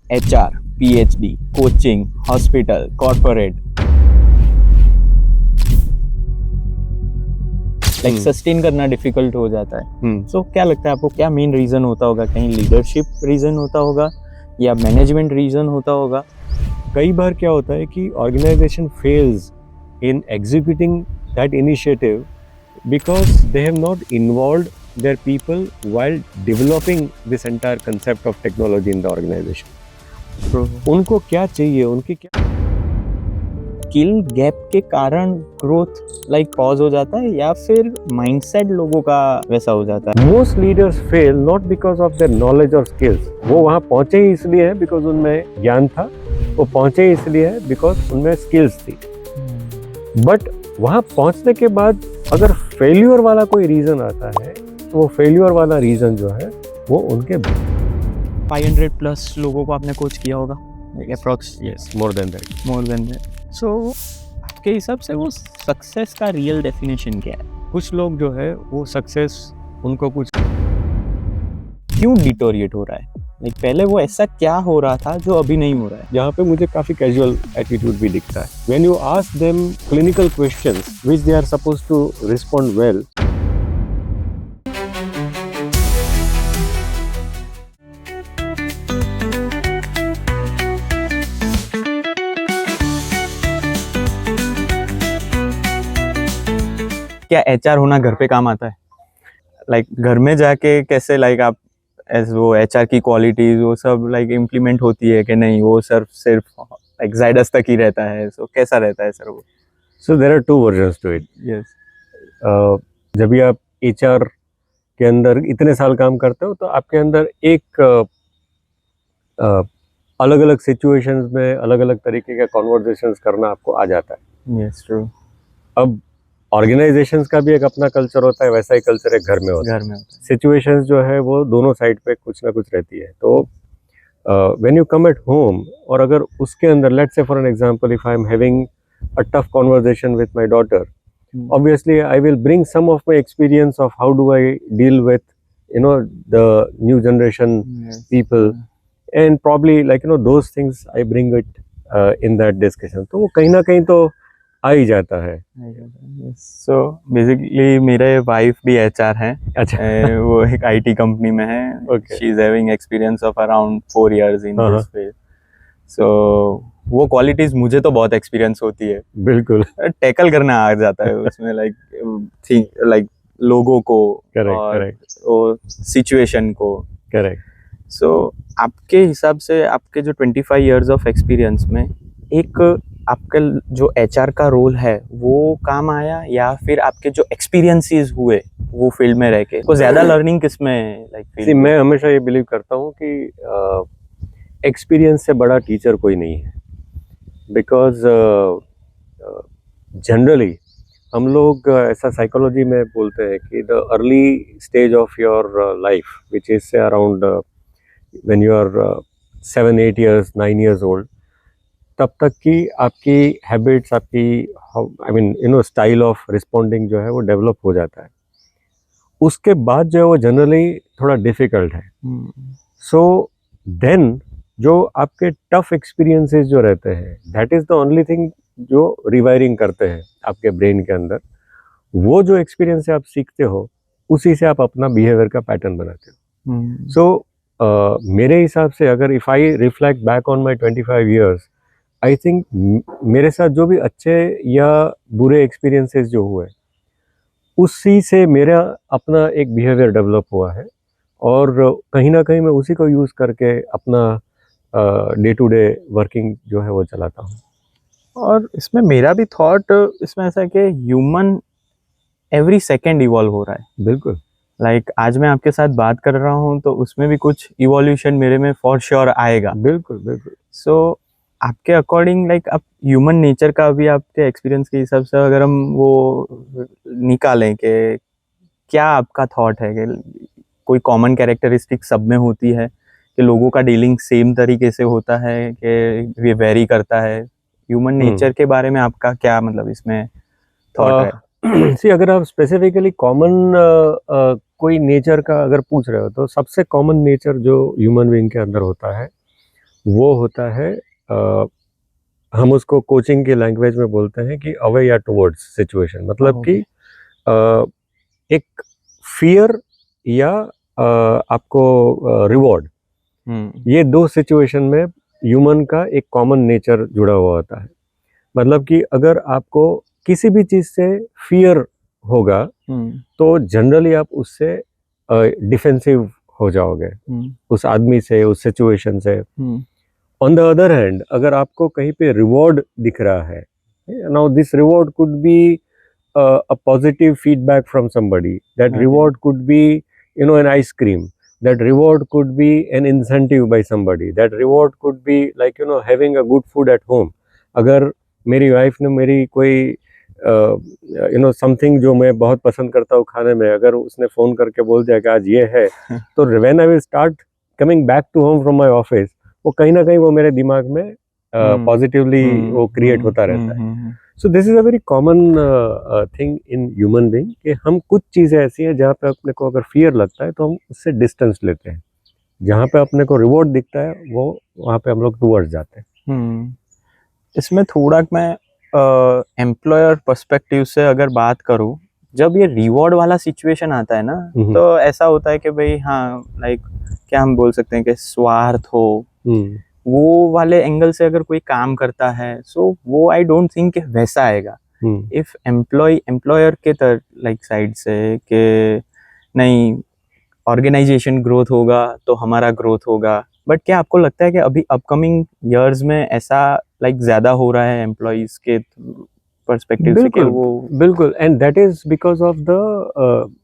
HR, PhD, coaching, hospital, corporate, like sustain करना difficult हो जाता है। सो क्या लगता है आपको, क्या मेन रीजन होता होगा? कहीं लीडरशिप रीजन होता होगा या मैनेजमेंट रीजन होता होगा? कई बार क्या होता है कि organization fails in executing that initiative because they have not involved their people while developing this entire concept of technology in the organization. उनको क्या चाहिए, उनकी क्या स्किल गैप के कारण ग्रोथ लाइक पॉज हो जाता है या फिर माइंडसेट लोगों का वैसा हो जाता है? Most leaders fail not because of their knowledge और स्किल्स। वो वहाँ पहुंचे ही इसलिए है बिकॉज उनमें ज्ञान था, वो पहुंचे ही इसलिए है बिकॉज उनमें स्किल्स थी। बट वहाँ पहुंचने के बाद अगर फेल्यूर वाला कोई रीजन आता है तो वो फेल्यूर वाला रीजन जो है वो उनके 500 प्लस लोगों को आपने कोच किया होगा approx? Yes, more than that. So आपके हिसाब से वो सक्सेस का रियल डेफिनेशन क्या है? कुछ लोग जो है वो सक्सेस उनको कुछ क्यों डिटोरिएट हो रहा है? लाइक पहले वो ऐसा क्या हो रहा था जो अभी नहीं हो रहा है? यहाँ पे मुझे काफी कैजुअल एटीट्यूड भी दिखता है। When you ask them clinical questions which they are supposed to respond well, क्या HR होना घर पे काम आता है? लाइक घर में जाके कैसे लाइक आप वो HR की क्वालिटीज वो सब लाइक इम्प्लीमेंट होती है कि नहीं? वो सिर्फ लाइक जायडस तक ही रहता है? सो कैसा रहता है सर वो? So there are two versions to it. Yes. जब भी आप HR के अंदर इतने साल काम करते हो तो आपके अंदर एक अलग अलग सिचुएशंस में अलग अलग तरीके के कॉन्वर्जेशंस करना आपको आ जाता है। Yes, true. अब ऑर्गेनाइजेशंस का भी एक अपना कल्चर होता है, वैसा ही कल्चर एक घर में होता है। घर में सिचुएशंस जो है वो दोनों साइड पे कुछ ना कुछ रहती है। तो when you come at home, और अगर उसके अंदर let's say for an example if I am having a tough conversation with my daughter, obviously I will bring some of my experience of how do I deal with the new generation people, and probably like those things I bring it in that discussion. तो वो कहीं ना कहीं तो आ ही जाता है। So basically मेरे wife भी HR हैं। अच्छा। वो एक IT कंपनी में है। Okay. She is having experience of around 4 years in this field. So वो क्वालिटीज मुझे तो बहुत एक्सपीरियंस होती है। बिल्कुल टैकल करना आ जाता है उसमें लाइक लोगों को और वो सिचुएशन को। करेक्ट। सो आपके हिसाब से आपके जो 25 years ऑफ एक्सपीरियंस में एक आपका जो HR का रोल है वो काम आया या फिर आपके जो एक्सपीरियंसेस हुए वो फील्ड में रह के को ज्यादा लर्निंग किसमें लाइक? मैं हमेशा ये बिलीव करता हूँ कि एक्सपीरियंस से बड़ा टीचर कोई नहीं है। बिकॉज जनरली हम लोग ऐसा साइकोलॉजी में बोलते हैं कि the early stage of your life which is say around when you are 7, 8 years, 9 years old, तब तक की आपकी हैबिट्स, आपकी स्टाइल ऑफ रिस्पॉन्डिंग जो है वो डेवलप हो जाता है। उसके बाद जो है वो जनरली थोड़ा डिफिकल्ट है। सो देन जो आपके टफ एक्सपीरियंसेस जो रहते हैं, that is the only thing जो रिवायरिंग करते हैं आपके ब्रेन के अंदर। वो जो एक्सपीरियंस से आप सीखते हो उसी से आप अपना बिहेवियर का पैटर्न बनाते हो। सो मेरे हिसाब से अगर if I reflect back on my 25 years, I think मेरे साथ जो भी अच्छे या बुरे एक्सपीरियंसेस जो हुए उसी से मेरा अपना एक बिहेवियर डेवलप हुआ है, और कहीं ना कहीं मैं उसी को यूज़ करके अपना डे टू डे वर्किंग जो है वो चलाता हूँ। और इसमें मेरा भी थॉट इसमें ऐसा है कि ह्यूमन एवरी सेकेंड इवॉल्व हो रहा है। बिल्कुल। लाइक आज मैं आपके साथ बात कर रहा हूँ तो उसमें भी कुछ इवोल्यूशन मेरे में फॉर श्योर आएगा। बिल्कुल बिल्कुल। सो आपके अकॉर्डिंग लाइक आप ह्यूमन नेचर का भी आपके एक्सपीरियंस के हिसाब से अगर हम वो निकालें कि क्या आपका थॉट है कि कोई कॉमन कैरेक्टरिस्टिक सब में होती है कि लोगों का डीलिंग सेम तरीके से होता है कि ये वेरी करता है? ह्यूमन नेचर के बारे में आपका क्या मतलब इसमें थॉट है? सी अगर आप स्पेसिफिकली कॉमन कोई नेचर का अगर पूछ रहे हो तो सबसे कॉमन नेचर जो ह्यूमन बीइंग के अंदर होता है वो होता है हम उसको कोचिंग की लैंग्वेज में बोलते हैं कि अवे या टुवर्ड्स सिचुएशन, मतलब कि एक फियर या आपको रिवॉर्ड, ये दो सिचुएशन में ह्यूमन का एक कॉमन नेचर जुड़ा हुआ होता है। मतलब कि अगर आपको किसी भी चीज़ से फियर होगा तो जनरली आप उससे डिफेंसिव हो जाओगे, उस आदमी से, उस सिचुएशन से। ऑन द अदर हैंड, अगर आपको कहीं पे रिवॉर्ड दिख रहा है, now this reward could be a positive feedback from somebody, that Okay. reward could be an ice cream, that reward could be an incentive by somebody, that reward could be like having a good food at home. अगर मेरी wife ने मेरी कोई something जो मैं बहुत पसंद करता हूँ खाने में, अगर उसने फ़ोन करके बोल दिया कि आज ये है, तो when I will start coming back to home from my office, वो कहीं ना कहीं वो मेरे दिमाग में पॉजिटिवली वो क्रिएट होता रहता है। So this is a very common thing in human being कि हम कुछ चीज़ें ऐसी हैं जहाँ पे अपने को अगर फियर लगता है तो हम उससे डिस्टेंस लेते हैं, जहाँ पे अपने को रिवॉर्ड दिखता है वो वहाँ पे हम लोग टूवर्ड्स जाते हैं। इसमें थोड़ा मैं एम्प्लॉयर पर्सपेक्टिव से अगर बात करूँ, जब ये रिवॉर्ड वाला सिचुएशन आता है ना, तो ऐसा होता है कि भाई हाँ, लाइक क्या हम बोल सकते हैं कि स्वार्थ हो, वो वाले एंगल से अगर कोई काम करता है, सो वो आई डोंट थिंक कि वैसा आएगा। इफ एम्प्लॉयर के लाइक साइड से कि नहीं, ऑर्गेनाइजेशन ग्रोथ होगा तो हमारा ग्रोथ होगा, बट क्या आपको लगता है कि अभी अपकमिंग ईयर्स में ऐसा लाइक ज्यादा हो रहा है एम्प्लॉइज के पर्सपेक्टिव से कि वो बिल्कुल, and that is because of the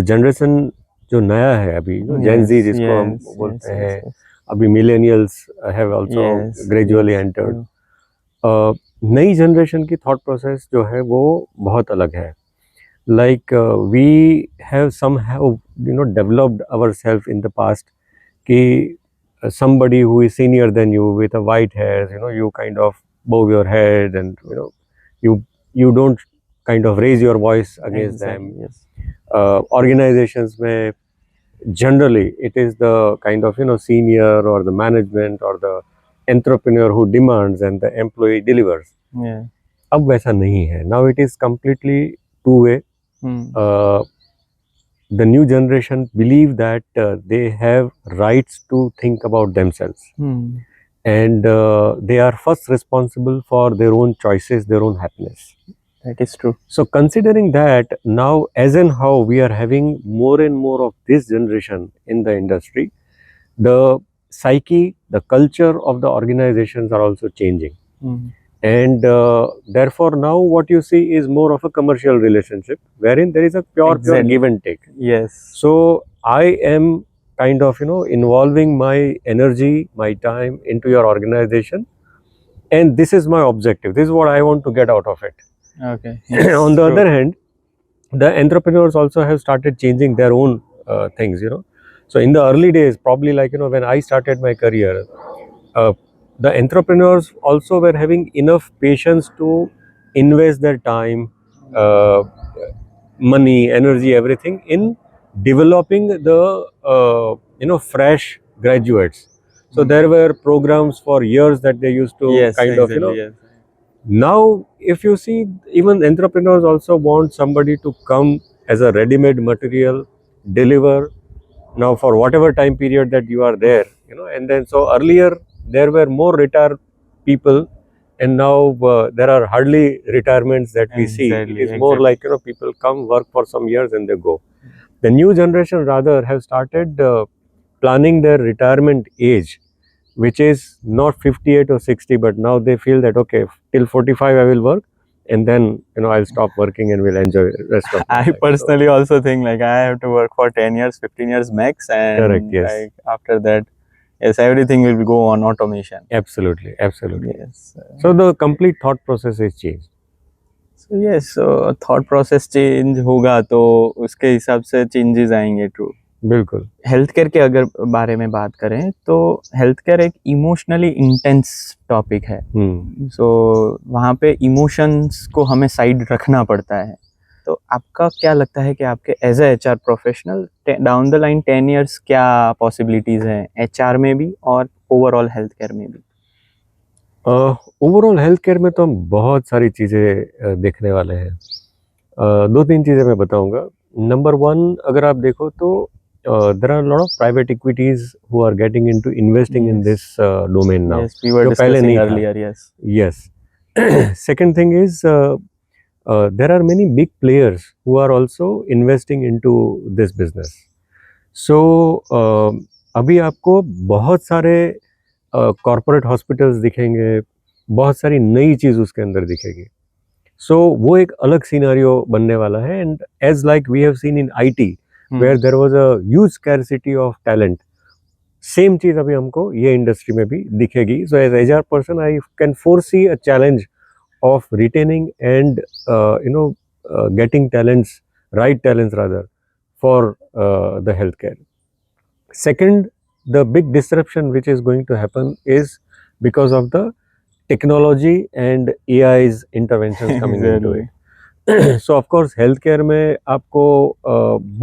generation जो नया है अभी, जेन जी जिसको हम बोलते हैं, अभी millennials have also gradually entered. नई जनरेशन की थॉट प्रोसेस जो है वो बहुत अलग है। Like we have somehow developed ourselves in the past कि somebody who is senior than you with a white hairs, you kind of bow your head and you don't kind of raise your voice against them. Organizations में generally it is the kind of senior or the management or the entrepreneur who demands and the employee delivers. अब वैसा नहीं है. Now it is completely two-way. The new generation believe that they have rights to think about themselves, and they are first responsible for their own choices, their own happiness. That is true. So considering that, now as and how we are having more and more of this generation in the industry, the psyche, the culture of the organizations are also changing. And therefore now what you see is more of a commercial relationship wherein there is a pure give and take. Yes. So I am kind of involving my energy, my time into your organization, and this is my objective, this is what I want to get out of it. Okay. Yes, on the other hand, the entrepreneurs also have started changing their own things. So in the early days, probably like when I started my career, the entrepreneurs also were having enough patience to invest their time, money, energy, everything in developing the fresh graduates. So there were programs for years that they used to Now if you see, even entrepreneurs also want somebody to come as a ready-made material, deliver now for whatever time period that you are there, and then so earlier there were more retired people, and now there are hardly retirements that we see. It is more like people come, work for some years and they go. The new generation rather have started planning their retirement age, which is not 58 or 60, but now they feel that okay, till 45 I will work, and then I'll stop working and will enjoy the rest of my I life. personally also think like I have to work for 10 years, 15 years max, and correct, yes. Like after that, yes, everything will go on automation. Absolutely, absolutely. Yes. So the complete thought process is changed. So yes, so thought process change होगा तो उसके हिसाब से changes आएंगे. True. बिल्कुल. Health care के अगर बारे में बात करें तो हेल्थ केयर एक इमोशनली इंटेंस टॉपिक है. सो वहाँ पे इमोशंस को हमें साइड रखना पड़ता है. तो आपका क्या लगता है कि आपके as a HR professional down the line 10 years क्या पॉसिबिलिटीज़ हैं HR में भी और ओवरऑल हेल्थ केयर में भी? ओवरऑल हेल्थ केयर में तो हम बहुत सारी चीज़ें देखने वाले हैं. दो तीन चीज़ें मैं बताऊंगा. नंबर वन, अगर आप देखो तो there are lot of private equities who are getting into investing in this domain now, Yes, we were जो पहले discussing नहीं था. earlier. Yes. Yes. Second thing is there are many big players who are also investing into this business. So अभी आपको बहुत सारे corporate hospitals दिखेंगे, बहुत सारी नई चीज़ उसके अंदर दिखेगी. सो वो एक अलग सिनेरियो बनने वाला है. And as like we have seen in IT where there was a huge scarcity of talent, same चीज़ अभी हमको ये इंडस्ट्री में भी दिखेगी. So as HR person I can foresee a challenge of retaining and getting talents, right talents rather, for the healthcare. Second, the big disruption which is going to happen is because of the technology and AI's interventions coming into Exactly. it. So of course healthcare में आपको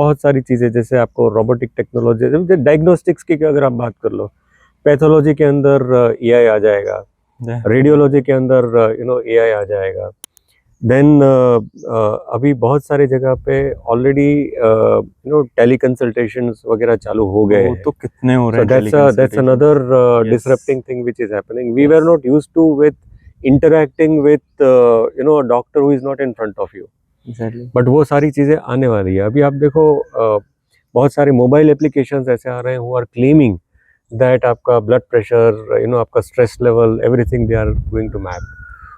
बहुत सारी चीज़ें, जैसे आपको robotic technology, diagnostics की अगर आप बात कर लो, पैथोलॉजी के अंदर AI आ जाएगा, रेडियोलॉजी के अंदर AI आ जाएगा. देन अभी बहुत सारी जगह पे ऑलरेडी टेली कंसल्टेशंस वगैरह चालू हो गए वो हैं. तो कितने हो रहे So हैं that's teleconsultation. another Yes. disrupting thing which is happening. We Yes. were not used to with interacting with a doctor who is not in front of you. Exactly. But वो सारी चीज़ें आने वाली है. अभी आप देखो बहुत सारे मोबाइल एप्लीकेशंस ऐसे आ रहे हैं हु आर क्लेमिंग दैट आपका ब्लड प्रेशर, आपका stress level, everything they are going to map.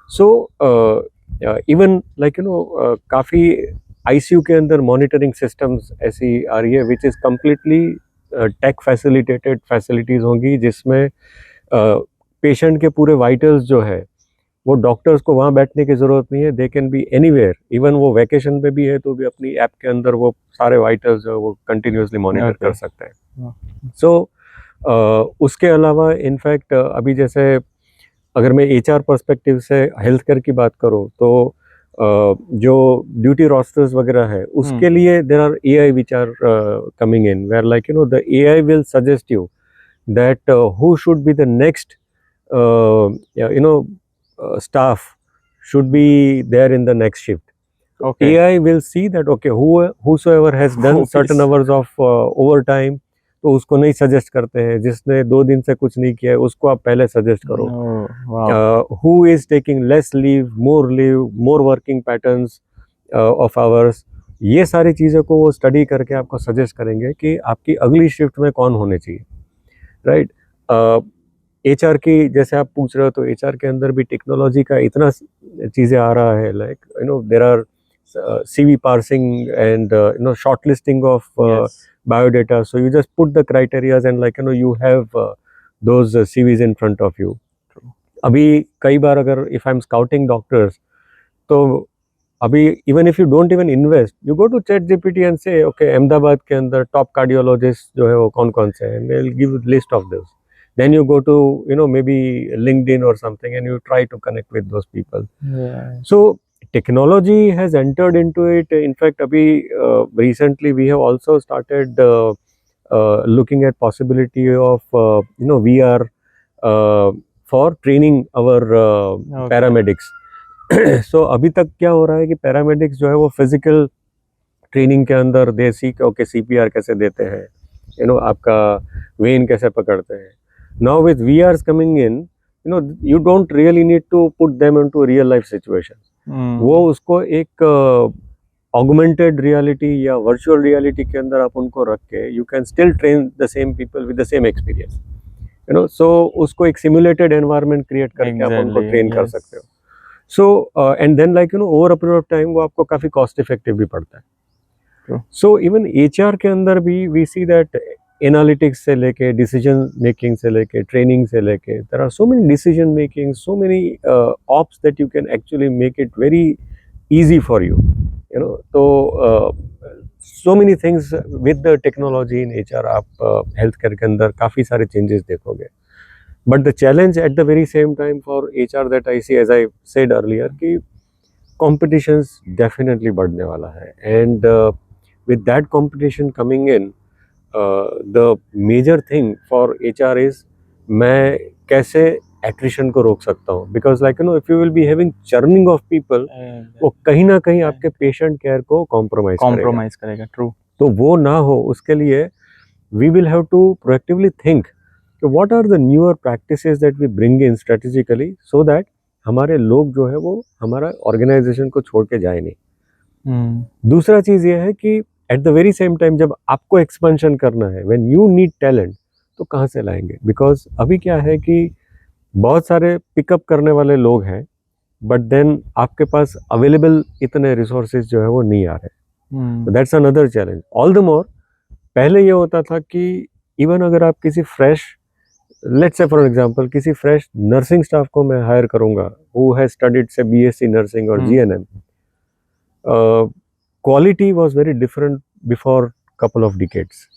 So even like काफ़ी ICU के अंदर मॉनिटरिंग सिस्टम्स ऐसी आ रही है which is completely tech facilitated facilities होंगी, जिसमें पेशेंट के पूरे वाइटल्स जो है वो डॉक्टर्स को वहाँ बैठने की ज़रूरत नहीं है. They can be anywhere, even वो वैकेशन पे भी है तो भी अपनी ऐप के अंदर वो सारे वाइटल्स जो है वो कंटिन्यूसली मॉनिटर Okay. कर सकते हैं. सो उसके अलावा इनफैक्ट अभी जैसे अगर मैं HR पर्सपेक्टिव से हेल्थ केयर की बात करूँ तो जो ड्यूटी रोस्टर्स वगैरह है उसके लिए there are AI which are coming in, where like the AI will suggest you that who should be the next staff should be there in the next shift. Okay. AI will see that okay, whosoever has done Oh, certain please. hours of overtime, तो उसको नहीं suggest करते हैं. जिसने 2 दिन से कुछ नहीं किया है उसको आप पहले सजेस्ट करो. Oh, wow. Who is taking less leave, more working patterns of hours, ये सारी चीज़ों को वो स्टडी करके आपको सजेस्ट करेंगे कि आपकी अगली शिफ्ट में कौन होने चाहिए. राइट. HR की जैसे आप पूछ रहे हो तो HR के अंदर भी टेक्नोलॉजी का इतना चीज़ें आ रहा है, like there are CV parsing and shortlisting of Yes. biodata. So you just put the criterias and you have those CVs in front of you. True. अभी कई बार अगर if I'm scouting doctors, तो अभी even if you don't even invest, you go to ChatGPT and say okay, Ahmedabad के अंदर top cardiologist जो है वो कौन कौन से हैं, and they'll give you list of those. Then you go to maybe LinkedIn or something and you try to connect with those people. Yeah. So technology has entered into it. In fact, abhi recently we have also started looking at possibility of VR for training our Okay. paramedics. So अभी तक क्या हो रहा है कि paramedics जो है वो physical training के अंदर दे सीख ओके CPR कैसे देते हैं, आपका वेन कैसे पकड़ते हैं. Now with VRs coming in, you don't really need to put them into real life situations. वो उसको एक augmented reality या virtual reality के अंदर आप उनको रख के you can still train the same people with the same experience. So उसको एक simulated environment create करके आप उनको train कर सकते हो. So and then over a period of time वो आपको काफ़ी cost effective भी पड़ता है. So even HR के अंदर भी we see that एनालिटिक्स से लेके डिसीजन मेकिंग से लेके ट्रेनिंग से लेके there are so many decision making, so many ops that you can actually make it very easy for you. तो so many things with the technology in HR आप health care के अंदर काफ़ी सारे चेंजेस देखोगे. But the challenge at the very same time for HR that I see, as I said earlier, कि competitions definitely बढ़ने वाला है. And with that competition coming in, the major thing for HR is मैं कैसे attrition को रोक सकता हूँ, because like you know if you will be having churning of people, वो कहीं ना कहीं आपके पेशेंट केयर को कॉम्प्रोमाइज करेगा। ट्रू। तो वो ना हो उसके लिए we will have to proactively think कि what are the newer practices that we bring in strategically so that हमारे लोग जो है वो हमारा ऑर्गेनाइजेशन को छोड़ के जाए नहीं। दूसरा चीज़ ये है कि eight the very same time जब आपको एक्सपेंशन करना है, व्हेन यू नीड टैलेंट, तो कहाँ से लाएंगे? बिकॉज अभी क्या है कि बहुत सारे पिकअप करने वाले लोग हैं, बट देन आपके पास अवेलेबल इतने रिसोर्सेज जो है वो नहीं आ रहे। That's another challenge. All the more पहले ये होता था कि इवन अगर आप किसी fresh, let's say for example किसी फ्रेश नर्सिंग स्टाफ को मैं हायर करूंगा हु हैज स्टडीड से बीएससी नर्सिंग और GNM, quality was very different before couple of decades.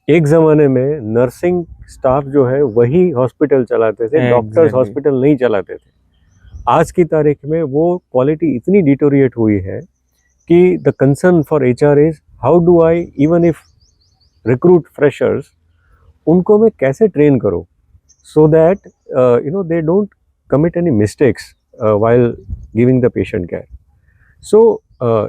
एक ज़माने में नर्सिंग स्टाफ जो है वही हॉस्पिटल चलाते थे, डॉक्टर्स हॉस्पिटल नहीं चलाते थे। आज की तारीख में वो क्वालिटी इतनी डिटोरिएट हुई है कि the concern for HR is how do I even if recruit freshers, उनको मैं कैसे ट्रेन करूँ so that you know they don't commit any mistakes while giving the patient care. So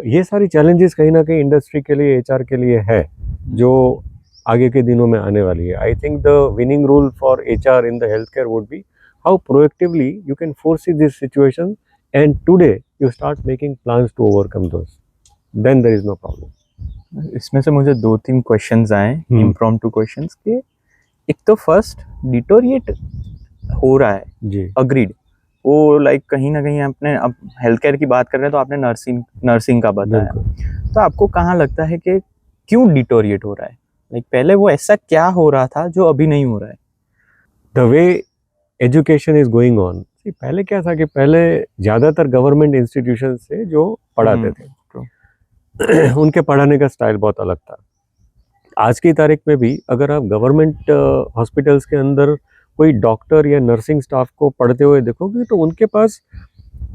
ये सारी चैलेंजेस कहीं ना कहीं इंडस्ट्री के लिए, एचआर के लिए है, जो आगे के दिनों में आने वाली है। I think the winning rule for HR in the health care would be how proactively you can foresee this situation and today you start making plans to overcome those, then there is no problem. इसमें से मुझे 2-3 questions आए, impromptu questions के। एक तो first, deteriorate हो रहा है जी, अग्रीड, वो लाइक कहीं ना कहीं आपने, अब हेल्थ केयर की बात कर रहे हैं तो आपने नर्सिंग का बताया, तो आपको कहाँ लगता है कि क्यों डिटोरिएट हो रहा है? लाइक पहले वो ऐसा क्या हो रहा था जो अभी नहीं हो रहा है? The way education is going on, पहले क्या था कि पहले ज़्यादातर गवर्नमेंट इंस्टीट्यूशन से जो पढ़ाते थे उनके पढ़ाने का स्टाइल बहुत अलग था। आज की तारीख में भी अगर आप गवर्नमेंट हॉस्पिटल्स के अंदर कोई डॉक्टर या नर्सिंग स्टाफ को पढ़ते हुए देखोगे तो उनके पास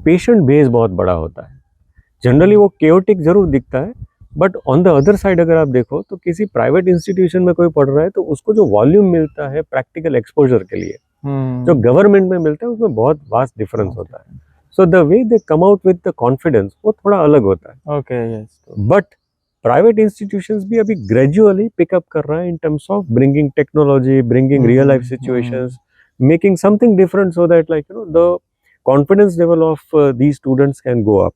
पेशेंट बेस बहुत बड़ा होता है। जनरली वो केओटिक जरूर दिखता है, but on the other side अगर आप देखो तो किसी प्राइवेट इंस्टीट्यूशन में कोई पढ़ रहा है तो उसको जो वॉल्यूम मिलता है प्रैक्टिकल एक्सपोजर के लिए, जो गवर्नमेंट में मिलता है उसमें बहुत वास्ट डिफरेंस होता है। So the way they come out with the confidence वो थोड़ा अलग होता है। Okay, yes. But private institutions भी अभी ग्रेजुअली पिकअप कर रहा है in terms of bringing technology, bringing real life situations, making something different so that like you know the confidence level of these students can go up.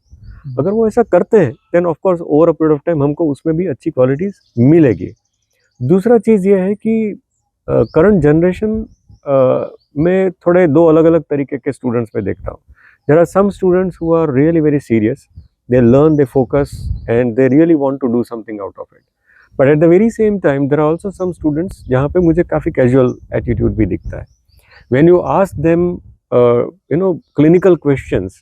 अगर वो ऐसा करते हैं then of course over a period of time हमको उसमें भी अच्छी qualities मिलेगी। दूसरा चीज़ ये है कि करंट जनरेशन में थोड़े दो अलग अलग तरीके के स्टूडेंट्स में देखता हूँ। There are some students who are really very serious, they learn, they focus, and they really want to do something out of it. But at the very same time, there are also some students जहाँ पे मुझे काफ़ी casual attitude भी दिखता है. When you ask them, you know, clinical questions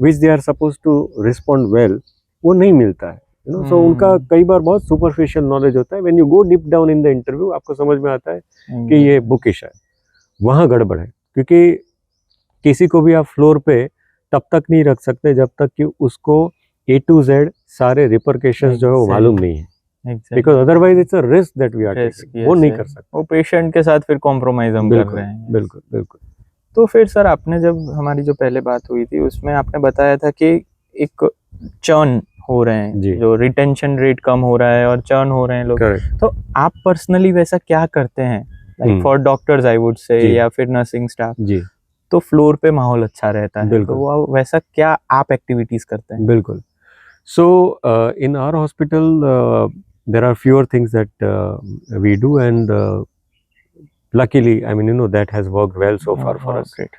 which they are supposed to respond well, वो नहीं मिलता है. You know, so उनका कई बार बहुत superficial knowledge होता है. When you go deep down in the interview, आपको समझ में आता है कि ये bookish है. वहाँ गड़बड़ है, क्योंकि किसी को भी आप फ्लोर पे तब तक नहीं रख सकते जब तक कि उसको A to Z सारे रिपरकेशंस जो है वो मालूम नहीं है, because otherwise it's a risk that we are taking, वो नहीं कर सकते। वो पेशेंट के साथ फिर कॉम्प्रोमाइज हम कर रहे हैं। बिल्कुल बिल्कुल। तो फिर सर, आपने जब हमारी जो पहले बात हुई थी उसमें आपने बताया था कि एक चर्न हो रहे हैं, जो रिटेंशन रेट कम हो रहा है और चर्न हो रहे हैं लोग। तो आप पर्सनली वैसा क्या करते हैं, like for doctors I would say, या फिर नर्सिंग स्टाफ जी, तो फ्लोर पे माहौल अच्छा रहता है, तो वो वैसा क्या आप एक्टिविटीज करते हैं? बिल्कुल। So in our hospital there are fewer things that we do, and luckily, I mean, you know, that has worked well so far for us. Great.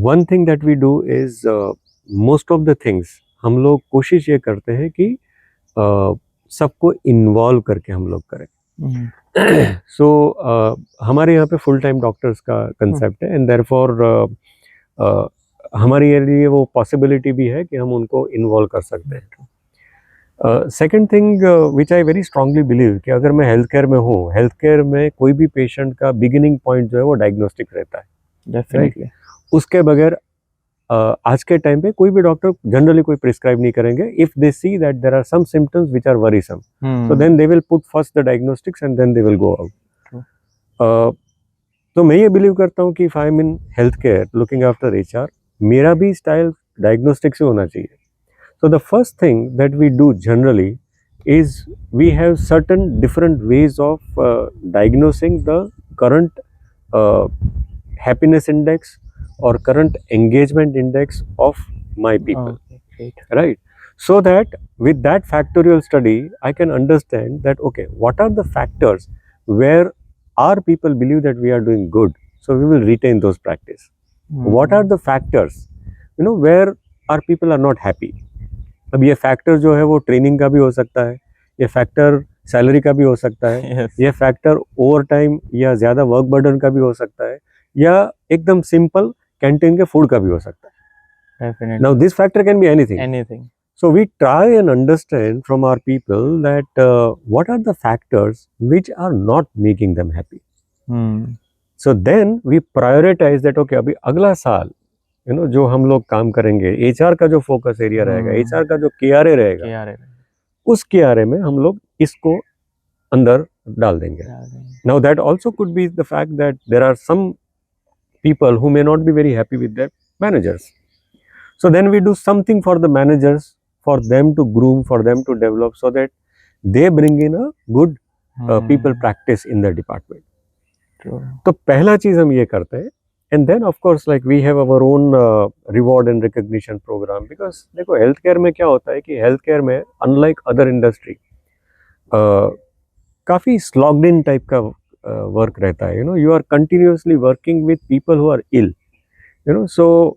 One thing that we do is most of the things हम लोग कोशिश ये करते हैं कि सबको involve करके हम लोग करें। So हमारे यहाँ पे फुल टाइम डॉक्टर्स का कंसेप्ट है, एंड देयरफॉर हमारे लिए वो पॉसिबिलिटी भी है कि हम उनको इन्वॉल्व कर सकते हैं। Second thing which I very strongly believe कि अगर मैं हेल्थ केयर में हूँ, हेल्थ केयर में कोई भी पेशेंट का बिगिनिंग पॉइंट जो है वो डायग्नोस्टिक रहता है। डेफिनेटली। उसके बगैर आज के टाइम पे कोई भी डॉक्टर जनरली कोई प्रिस्क्राइब नहीं करेंगे if they see that there are some symptoms which are worrisome, so then they will put first the diagnostics and then they will go out. तो मैं ये बिलीव करता हूँ कि if I am in health care looking after HR, मेरा भी style diagnostic से होना चाहिए. So the first thing that we do generally is we have certain different ways of diagnosing the current uh, happiness index or current engagement index of my people, Okay, great. right? So that with that factorial study, I can understand that, okay, what are the factors where our people believe that we are doing good, so we will retain those practice. What are the factors, where our people are not happy? अब ये factor जो है वो training का भी हो सकता है, ये फैक्टर सैलरी का भी हो सकता है, Yes, ये फैक्टर ओवर टाइम या ज़्यादा वर्क बर्डन का भी हो सकता है, या एकदम सिंपल कैंटीन के फूड का भी हो सकता है. definitely. Now this factor can be anything. Anything. So we try and understand from our people that what are the factors which are not making them happy. So then we prioritize that, okay, अभी अगला साल जो हम लोग काम करेंगे, HR का जो फोकस एरिया रहेगा, एचआर का जो केआरए रहेगा, KRA. उस केआरए में हम लोग इसको अंदर डाल देंगे. Now that also could be the fact that there are some people who may not be very happy with their managers. So then we do something for the managers, for them to groom, for them to develop, so that they bring in a good people practice in the department. True. तो पहला चीज हम ये करते हैं. And then of course like we have our own reward and recognition program, because देखो health care में क्या होता है कि हेल्थ केयर में unlike other industry काफ़ी स्लॉग्ड इन टाइप का वर्क रहता है. You are continuously working with people who are ill. So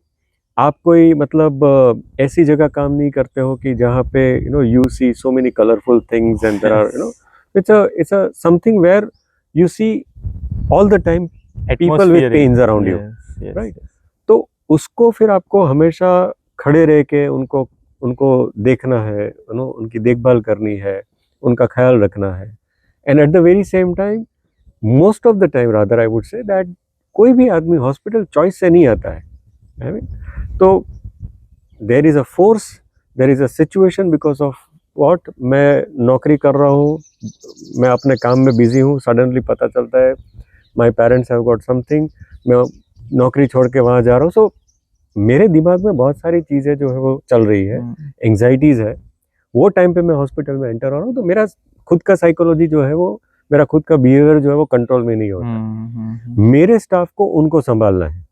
आप कोई मतलब ऐसी जगह काम नहीं करते हो कि जहाँ पे you see so many colourful things and there are it's a something where you see all the time people with pains around you, right? तो उसको फिर आपको हमेशा खड़े रह के उनको देखना है, उनकी देखभाल करनी है, उनका ख्याल रखना है. And eight the very same time, most of the time rather I would say that कोई भी आदमी हॉस्पिटल चॉइस से नहीं आता है. I mean, तो there is a force, there is a situation because of what. मैं नौकरी कर रहा हूँ, मैं अपने काम में बिजी हूँ, सडनली पता चलता है my parents have got something, मैं नौकरी छोड़ के वहाँ जा रहा हूँ. सो मेरे दिमाग में बहुत सारी चीज़ें जो है वो चल रही है, एंग्जाइटीज़ है. वो टाइम पे मैं हॉस्पिटल में एंटर हो रहा हूँ, तो मेरा खुद का साइकोलॉजी जो है वो, मेरा खुद का बिहेवियर जो है वो कंट्रोल में नहीं होता. मेरे स्टाफ को उनको संभालना है,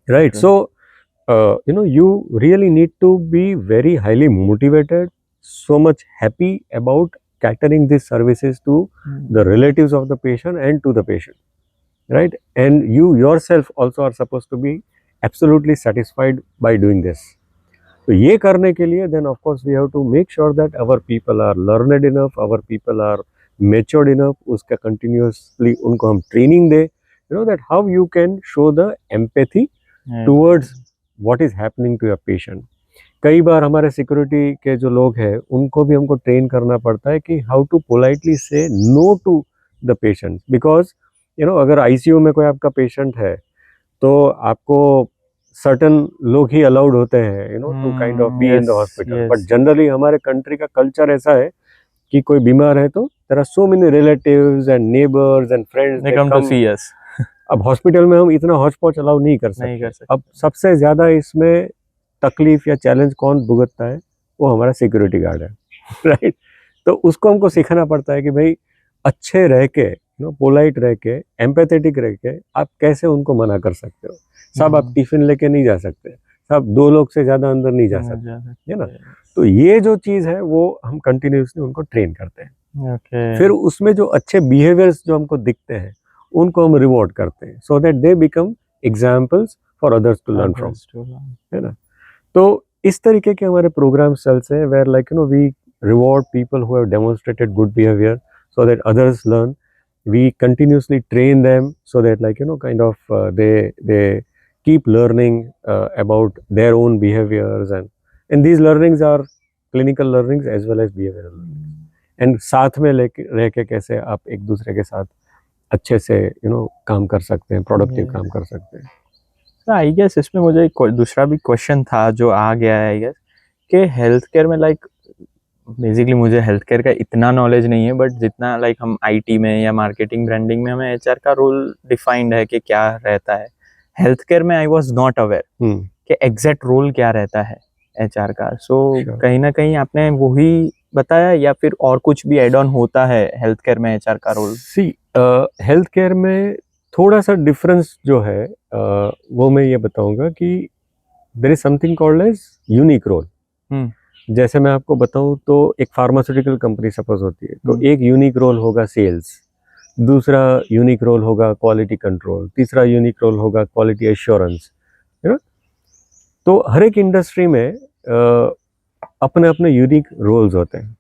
right? So you really need to be very highly motivated, so much happy about catering these services to the relatives of the patient and to the patient, right? And you yourself also are supposed to be absolutely satisfied by doing this. तो ये करने के लिए then of course we have to make sure that our people are learned enough, our people are matured enough. उसका continuously उनको हम training they, that how you can show the empathy towards what is happening to your patient. कई बार हमारे security के जो लोग हैं उनको भी हमको ट्रेन करना पड़ता है कि how to politely say no to the patient, because अगर आईसीयू में कोई आपका पेशेंट है तो आपको सर्टन लोग ही अलाउड होते हैं to kind of be in the hospital. But generally हमारे कंट्री का कल्चर ऐसा है कि कोई बीमार है तो there are so many relatives and neighbours and friends They come to see us. अब हॉस्पिटल में हम इतना हौच पौच अलाउ नहीं कर सकते. अब सबसे ज़्यादा इसमें तकलीफ या चैलेंज कौन भुगतता है? वो हमारा सिक्योरिटी गार्ड है, राइट? तो उसको हमको सिखाना पड़ता है कि भाई अच्छे रह के, पोलाइट रह के, एम्पैथेटिक रह के आप कैसे उनको मना कर सकते हो. सब आप टिफिन लेके नहीं जा सकते, सब 2 लोग से ज़्यादा अंदर नहीं जा सकते, है ना? तो ये जो चीज़ है वो हम कंटिन्यूसली उनको ट्रेन करते हैं. फिर उसमें जो अच्छे बिहेवियर्स जो हमको दिखते हैं उनको हम रिवॉर्ड करते हैं, so that they become examples for others to learn from, है ना? तो इस तरीके के हमारे प्रोग्राम चलते हैं where like we reward people who have demonstrated good behaviour so that others learn. We continuously train them so that like kind of they keep learning about their own behaviors, and these learnings are clinical learnings as well as behavioral learnings. and साथ में रह के कैसे आप एक दूसरे के साथ अच्छे से काम कर सकते हैं, प्रोडक्टिव काम कर सकते हैं. आई गेस इसमें मुझे एक दूसरा भी क्वेश्चन था जो आ गया है आई गेस कि हेल्थ केयर में लाइक बेसिकली मुझे हेल्थ केयर का इतना नॉलेज नहीं है, बट जितना लाइक हम आईटी में या मार्केटिंग ब्रांडिंग में हमें एचआर का रोल डिफाइंड है कि क्या रहता है। हेल्थ केयर में आई वाज नॉट अवेयर कि एग्जैक्ट रोल क्या रहता है एचआर का। सो Sure. कहीं ना कहीं आपने वही बताया या फिर और कुछ भी एड ऑन होता है हेल्थ केयर में एचआर का रोल? सी हेल्थ केयर में थोड़ा सा डिफरेंस जो है वो मैं ये बताऊंगा कि there is something called as unique role. जैसे मैं आपको बताऊं तो एक फार्मास्यूटिकल कंपनी सपोज होती है, तो एक यूनिक रोल होगा सेल्स, दूसरा यूनिक रोल होगा क्वालिटी कंट्रोल, तीसरा यूनिक रोल होगा क्वालिटी एश्योरेंस, है ना। तो हर एक इंडस्ट्री में अपने अपने यूनिक रोल्स होते हैं।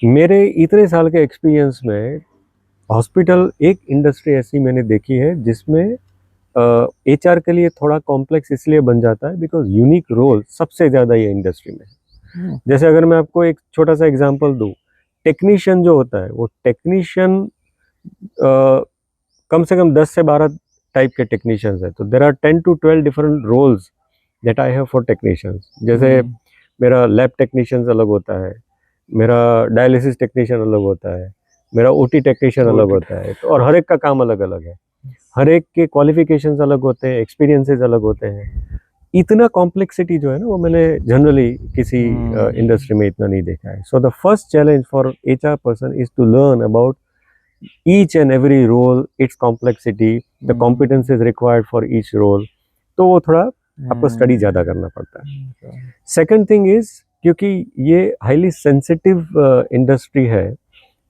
मेरे इतने साल के एक्सपीरियंस में हॉस्पिटल एक इंडस्ट्री ऐसी मैंने देखी है जिसमें एचआर के लिए थोड़ा कॉम्प्लेक्स इसलिए बन जाता है बिकॉज यूनिक रोल सबसे ज़्यादा ये इंडस्ट्री में है। जैसे अगर मैं आपको एक छोटा सा एग्जांपल दूं, टेक्नीशियन जो होता है वो टेक्नीशियन कम से कम 10 से 12 टाइप के टेक्नीशियंस है, तो there are 10 to 12 different roles that I have for technicians. जैसे मेरा लैब टेक्नीशियंस अलग होता है, मेरा डायलिसिस टेक्नीशियन अलग होता है, मेरा ओटी टेक्नीशियन अलग होता है, तो और हर एक का काम अलग अलग है, हर एक के क्वालिफिकेशंस अलग होते हैं, एक्सपीरियंसेस अलग होते हैं। इतना कॉम्प्लेक्सिटी जो है ना वो मैंने जनरली किसी इंडस्ट्री में इतना नहीं देखा है। So the first challenge for HR person is to learn about each and every role, its complexity, the competences required for each role. तो वो थोड़ा आपको स्टडी ज़्यादा करना पड़ता है। सेकेंड थिंग इज, क्योंकि ये हाईली सेंसिटिव इंडस्ट्री है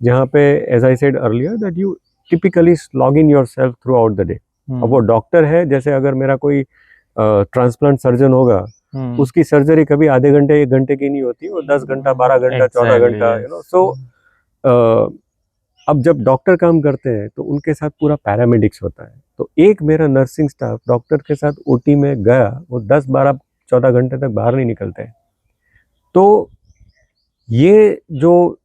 जहाँ पे as I said earlier that you typically log in yourself throughout the day. अब वो डॉक्टर है, जैसे अगर मेरा कोई ट्रांसप्लांट सर्जन होगा, उसकी सर्जरी कभी आधे घंटे 1 घंटे की नहीं होती, वो 10 घंटा 12 घंटा 14 घंटा, यू नो। सो अब जब डॉक्टर काम करते हैं तो उनके साथ पूरा पैरामेडिक्स होता है। तो एक मेरा नर्सिंग स्टाफ डॉक्टर के साथ ओटी में गया, वो 10 12 14 घंटे तक बाहर नहीं निकलते हैं। तो ये जो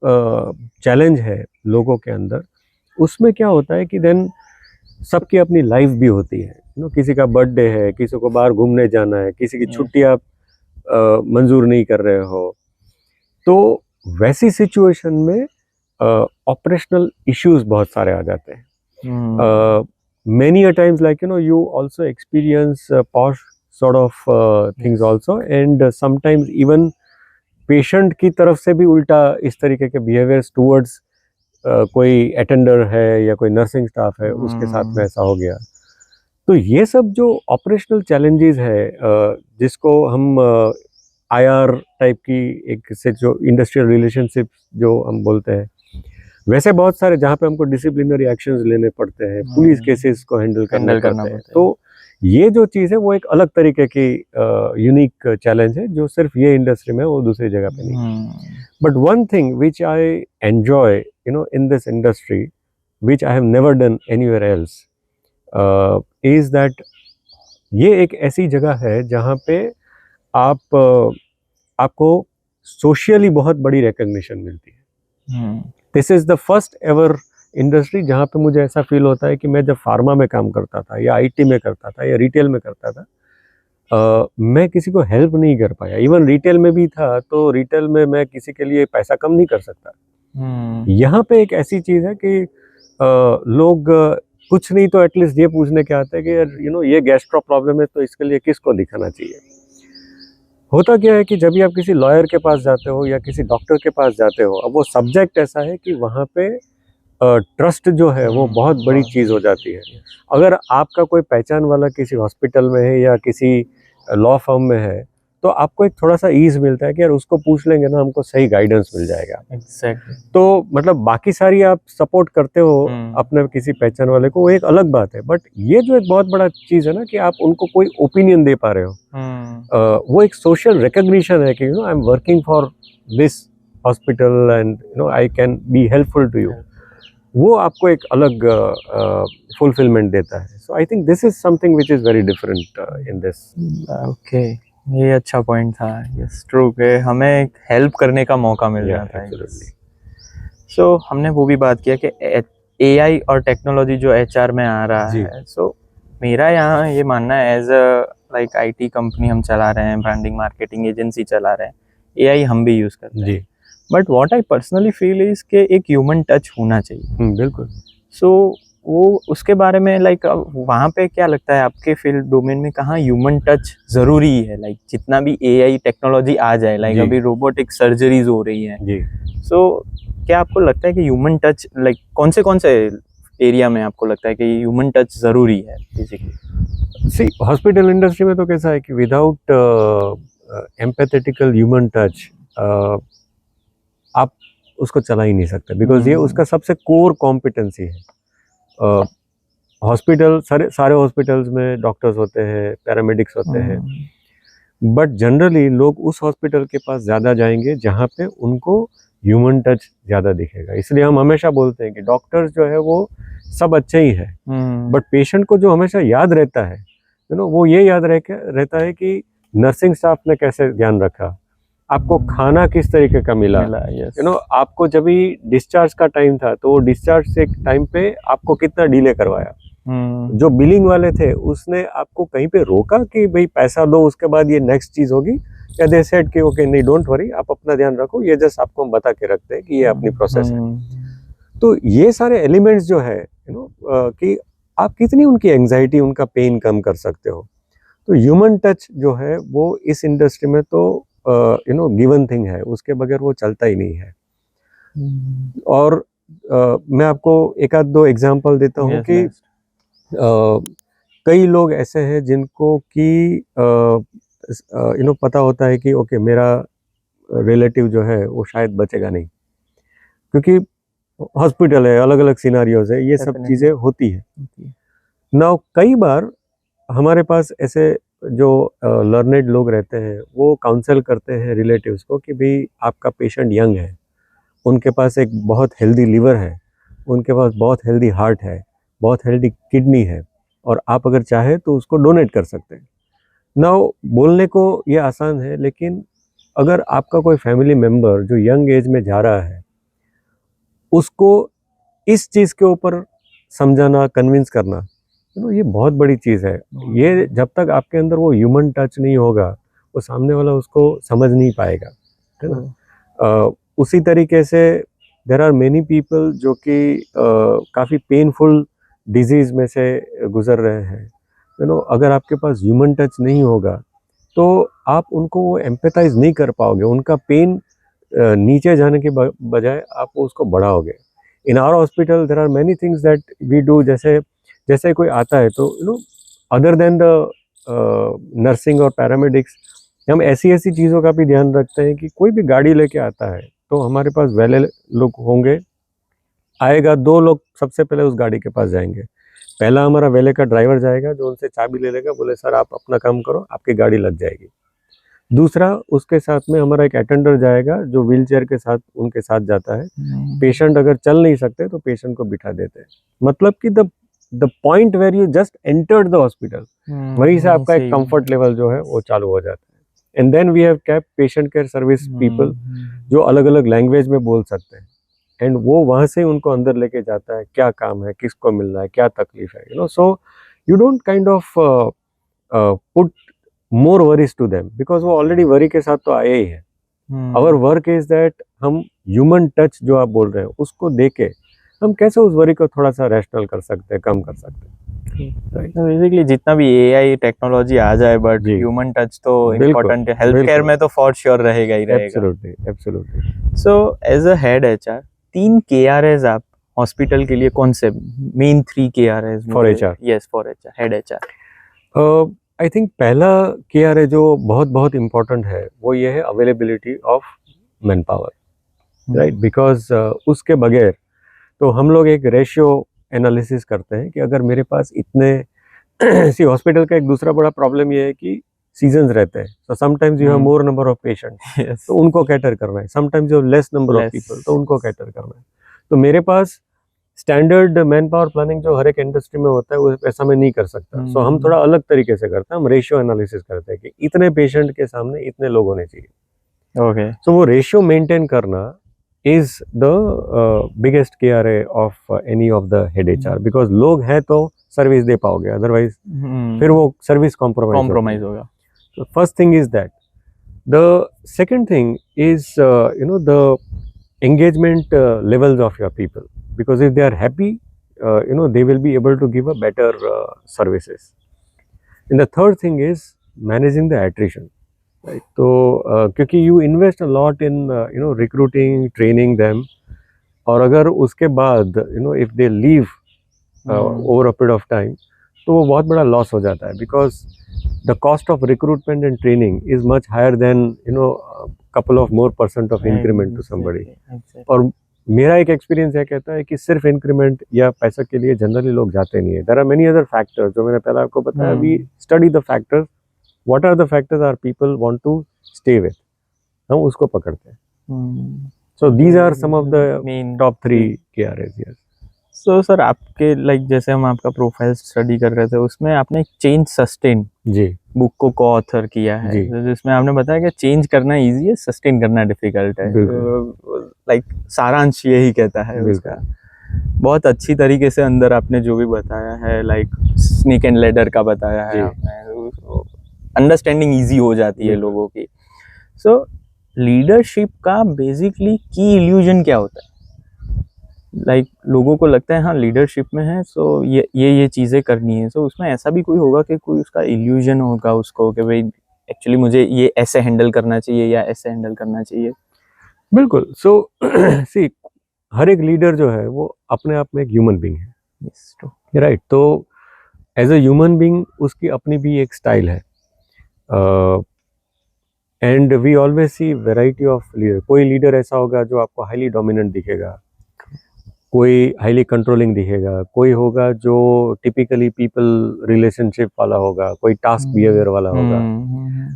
चैलेंज है लोगों के अंदर, उसमें क्या होता है कि देन सबकी अपनी लाइफ भी होती है, यू नो। किसी का बर्थडे है, किसी को बाहर घूमने जाना है, किसी की छुट्टी आप मंजूर नहीं कर रहे हो। तो वैसी सिचुएशन में ऑपरेशनल इश्यूज बहुत सारे आ जाते हैं। Many a times like, you know, you also experience posh sort of things also, and sometimes even patient की तरफ से भी उल्टा इस तरीके के बिहेवियर्स टूवर्ड्स कोई अटेंडर है या कोई नर्सिंग स्टाफ है, उसके साथ में ऐसा हो गया। तो ये सब जो ऑपरेशनल चैलेंजेस है, जिसको हम आईआर टाइप की एक से जो इंडस्ट्रियल रिलेशनशिप जो हम बोलते हैं, वैसे बहुत सारे जहाँ पे हमको डिसिप्लिनरी एक्शंस लेने पड़ते हैं, पुलिस केसेस को हैंडल करना पड़ता है। तो ये जो चीज़ है वो एक अलग तरीके की यूनिक चैलेंज है जो सिर्फ ये इंडस्ट्री में, वो दूसरी जगह पे नहीं। But one thing which I enjoy, you know, in this industry, which I have never done anywhere else, is that ये एक ऐसी जगह है जहाँ पे आपको सोशली बहुत बड़ी रिकग्निशन मिलती है। This is the first ever industry जहाँ पे मुझे ऐसा फील होता है कि मैं जब फार्मा में काम करता था या आईटी में करता था या रिटेल में करता था, मैं किसी को हेल्प नहीं कर पाया। इवन रिटेल में भी था तो रिटेल में मैं किसी के लिए पैसा कम नहीं कर सकता। यहाँ पे एक ऐसी चीज़ है कि लोग कुछ नहीं तो एटलीस्ट ये पूछने के आते हैं कि यार, यू नो, ये गैस्ट्रो प्रॉब्लम है तो इसके लिए किसको दिखाना चाहिए। होता क्या है कि जब भी आप किसी लॉयर के पास जाते हो या किसी डॉक्टर के पास जाते हो, अब वो सब्जेक्ट ऐसा है कि वहाँ पे ट्रस्ट जो है वो बहुत बड़ी चीज़ हो जाती है। अगर आपका कोई पहचान वाला किसी हॉस्पिटल में है या किसी लॉ फर्म में है, तो आपको एक थोड़ा सा ईज मिलता है कि यार उसको पूछ लेंगे ना, हमको सही गाइडेंस मिल जाएगा। एग्जैक्टली। तो मतलब बाकी सारी आप सपोर्ट करते हो अपने किसी पहचान वाले को, वो एक अलग बात है। बट ये जो एक बहुत बड़ा चीज़ है ना कि आप उनको कोई ओपिनियन दे पा रहे हो, वो एक सोशल रिकग्निशन है कि, you know, I am working for this hospital and, you know, I can be helpful to you. वो आपको एक अलग फुलफिलमेंट देता है। So I think this is something which is very different in this. Okay, ये अच्छा point था। Yes, true के हमें हेल्प करने का मौका मिल जाता है। सो हमने वो भी बात किया कि एआई और टेक्नोलॉजी जो एचआर में आ रहा है। सो मेरा यहाँ ये मानना है, as a like IT company हम चला रहे हैं, ब्रांडिंग मार्केटिंग एजेंसी चला रहे हैं, एआई हम भी यूज़ करते हैं। But what I personally feel is कि एक ह्यूमन टच होना चाहिए। बिल्कुल। सो वो उसके बारे में लाइक वहाँ पे क्या लगता है आपके फील्ड डोमेन में कहाँ ह्यूमन टच ज़रूरी है? लाइक जितना भी एआई टेक्नोलॉजी आ जाए, लाइक जी। अभी रोबोटिक सर्जरीज हो रही हैं, जी। सो क्या आपको लगता है कि ह्यूमन टच लाइक कौन से एरिया में आपको लगता है कि ह्यूमन टच ज़रूरी है बेसिकली? सी हॉस्पिटल इंडस्ट्री में तो कैसा है कि विदाउट एम्पैथेटिकल ह्यूमन टच आप उसको चला ही नहीं सकते, बिकॉज ये उसका सबसे कोर कॉम्पिटेंसी है। हॉस्पिटल सारे हॉस्पिटल्स में डॉक्टर्स होते हैं, पैरामेडिक्स होते हैं, बट जनरली लोग उस हॉस्पिटल के पास ज़्यादा जाएंगे जहाँ पे उनको ह्यूमन टच ज़्यादा दिखेगा। इसलिए हम हमेशा बोलते हैं कि डॉक्टर्स जो है वो सब अच्छे ही है, बट पेशेंट को जो हमेशा याद रहता है वो ये याद रहता है कि नर्सिंग स्टाफ ने कैसे ध्यान रखा, आपको खाना किस तरीके का मिला, आपको जब भी डिस्चार्ज का टाइम था तो वो डिस्चार्ज से टाइम पे आपको कितना डिले करवाया, जो बिलिंग वाले थे उसने आपको कहीं पे रोका कि भाई पैसा दो उसके बाद ये नेक्स्ट चीज होगी, या दे सेड कि ओके नहीं डोंट वरी आप अपना ध्यान रखो, ये जस्ट आपको हम बता के रखते हैं कि ये अपनी प्रोसेस है। तो ये सारे एलिमेंट्स जो है कि आप कितनी उनकी एंजाइटी उनका पेन कम कर सकते हो, तो ह्यूमन टच जो है वो इस इंडस्ट्री में तो गिवन थिंग है, उसके बगैर वो चलता ही नहीं है। और मैं आपको एक आध दो एग्जांपल देता हूँ कि कई लोग ऐसे हैं जिनको कि पता होता है कि ओके मेरा रिलेटिव जो है वो शायद बचेगा नहीं, क्योंकि हॉस्पिटल है, अलग अलग सिनारियोज है, ये सब चीज़ें होती है। नाउ कई बार हमारे पास ऐसे जो लर्नेड लोग रहते हैं वो काउंसल करते हैं रिलेटिव्स को कि भाई आपका पेशेंट यंग है, उनके पास एक बहुत हेल्दी लिवर है, उनके पास बहुत हेल्दी हार्ट है, बहुत हेल्दी किडनी है, और आप अगर चाहे तो उसको डोनेट कर सकते हैं। नाउ बोलने को ये आसान है, लेकिन अगर आपका कोई फैमिली मेम्बर जो यंग एज में जा रहा है उसको इस चीज़ के ऊपर समझाना, कन्विंस करना, ये बहुत बड़ी चीज़ है। ये जब तक आपके अंदर वो ह्यूमन टच नहीं होगा वो सामने वाला उसको समझ नहीं पाएगा, है ना। उसी तरीके से देयर आर मेनी पीपल जो कि काफ़ी पेनफुल डिजीज़ में से गुजर रहे हैं, अगर आपके पास ह्यूमन टच नहीं होगा तो आप उनको वो एम्पैथाइज नहीं कर पाओगे, उनका पेन नीचे जाने के बजाय आप उसको बढ़ाओगे। In our hospital there are many things that we do, जैसे कोई आता है तो अदर देन द नर्सिंग और पैरामेडिक्स, हम ऐसी चीज़ों का भी ध्यान रखते हैं कि कोई भी गाड़ी लेके आता है तो हमारे पास वैले लोग होंगे, आएगा 2 लोग सबसे पहले उस गाड़ी के पास जाएंगे। पहला हमारा वैले का ड्राइवर जाएगा जो उनसे चाबी ले लेगा, बोले सर आप अपना काम करो, आपकी गाड़ी लग जाएगी। दूसरा उसके साथ में हमारा एक अटेंडर जाएगा जो व्हीलचेयर के साथ उनके साथ जाता है। पेशेंट अगर चल नहीं सकते तो पेशेंट को बिठा देते हैं, मतलब कि the point where you just entered the hospital, वहीं से आपका एक कंफर्ट लेवल जो है वो चालू हो जाता है। And then we have kept patient care service people जो अलग अलग लैंग्वेज में बोल सकते हैं, एंड वो वहाँ से उनको अंदर लेके जाता है, क्या काम है, किसको मिल रहा है, क्या तकलीफ है, so you don't kind of put more worries to them, because वो ऑलरेडी वरी के साथ तो आए ही है। आवर वर्क इज दैट हम ह्यूमन टच जो आप बोल रहे हैं उसको देके हम कैसे उस वरी को थोड़ा सा रैशनल कर सकते हैं, कम कर सकते हैं। बेसिकली जितना भी एआई टेक्नोलॉजी आ जाए, बट ह्यूमन टच तो इम्पोर्टेंट है, हेल्थ केयर में तो फॉर श्योर रहेगा ही रहेगा। Absolutely, absolutely. So as a head HR 3 KRAs आप हॉस्पिटल के लिए कौन से main 3 KRAs for HR? Yes, for HR, head HR. I think पहला केआर है जो बहुत इम्पोर्टेंट है वो ये है availability of manpower, right, because उसके बगैर तो हम लोग एक रेशियो एनालिसिस करते हैं कि अगर मेरे पास इतने सी हॉस्पिटल का एक दूसरा बड़ा प्रॉब्लम ये है कि सीजन्स रहते हैं, तो sometimes you have more number of patient तो उनको कैटर करना है, sometimes you have less number of people तो उनको कैटर करना है। तो मेरे पास स्टैंडर्ड मैन पावर प्लानिंग जो हर एक इंडस्ट्री में होता है वो ऐसा मैं नहीं कर सकता। सो हम थोड़ा अलग तरीके से करते हैं, हम रेशियो एनालिसिस करते हैं कि इतने पेशेंट के सामने इतने लोग होने चाहिए। ओके, सो वो रेशियो मेंटेन करना is the biggest KRA of any of the head HR, because लोग हैं तो सर्विस दे पाओगे, अदरवाइज फिर वो सर्विस कॉम्प्रोमाइज होगा। तो first thing is that. The second thing is the engagement levels of your people, because if they are happy, they will be able to give a better services. And the third thing is managing the attrition, right? So क्योंकि you invest a lot in recruiting, training them, और अगर उसके बाद if they leave over a period of time, तो वो बहुत बड़ा loss हो जाता है, because the cost of recruitment and training is much higher than couple of more % of increment to somebody. Exactly. और मेरा एक एक्सपीरियंस है कहता है कि सिर्फ इंक्रीमेंट या पैसा के लिए जनरली लोग जाते नहीं है. There are many other factors जो मैंने पहले आपको बताया. We study the factors, what are the factors are people want to stay with, हम उसको पकड़ते हैं. So these are some of the main top 3 KRAs. यस. सो सर आपके लाइक जैसे हम आपका प्रोफाइल स्टडी कर रहे थे उसमें आपने एक चेंज सस्टेन जी. बुक को को-ऑथर किया है, जी. तो जिसमें आपने बताया कि चेंज करना इजी है, सस्टेन करना डिफिकल्ट है. लाइक सारांश यही कहता है उसका. बहुत अच्छी तरीके से अंदर आपने जो भी बताया है, लाइक स्नेक एंड लैडर का बताया है आपने, अंडरस्टैंडिंग इजी हो जाती है लोगों की. सो लीडरशिप का बेसिकली की इल्यूजन क्या होता है? लाइक लोगों को लगता है हाँ लीडरशिप में है, सो ये चीज़ें करनी है. सो उसमें ऐसा भी कोई होगा कि कोई उसका इल्यूजन होगा उसको कि भाई एक्चुअली मुझे ये ऐसे हैंडल करना चाहिए या ऐसे हैंडल करना चाहिए. बिल्कुल. सो सी, हर एक लीडर जो है वो अपने आप में एक ह्यूमन बीइंग है. Yes, true. राइट. तो एज अ ह्यूमन बीइंग उसकी अपनी भी एक स्टाइल है. And we always see variety of leader. कोई लीडर ऐसा होगा जो आपको हाईली डोमिनेंट दिखेगा, कोई हाईली कंट्रोलिंग दिखेगा, कोई होगा जो टिपिकली पीपल रिलेशनशिप वाला होगा, कोई टास्क बिहेवियर वाला होगा.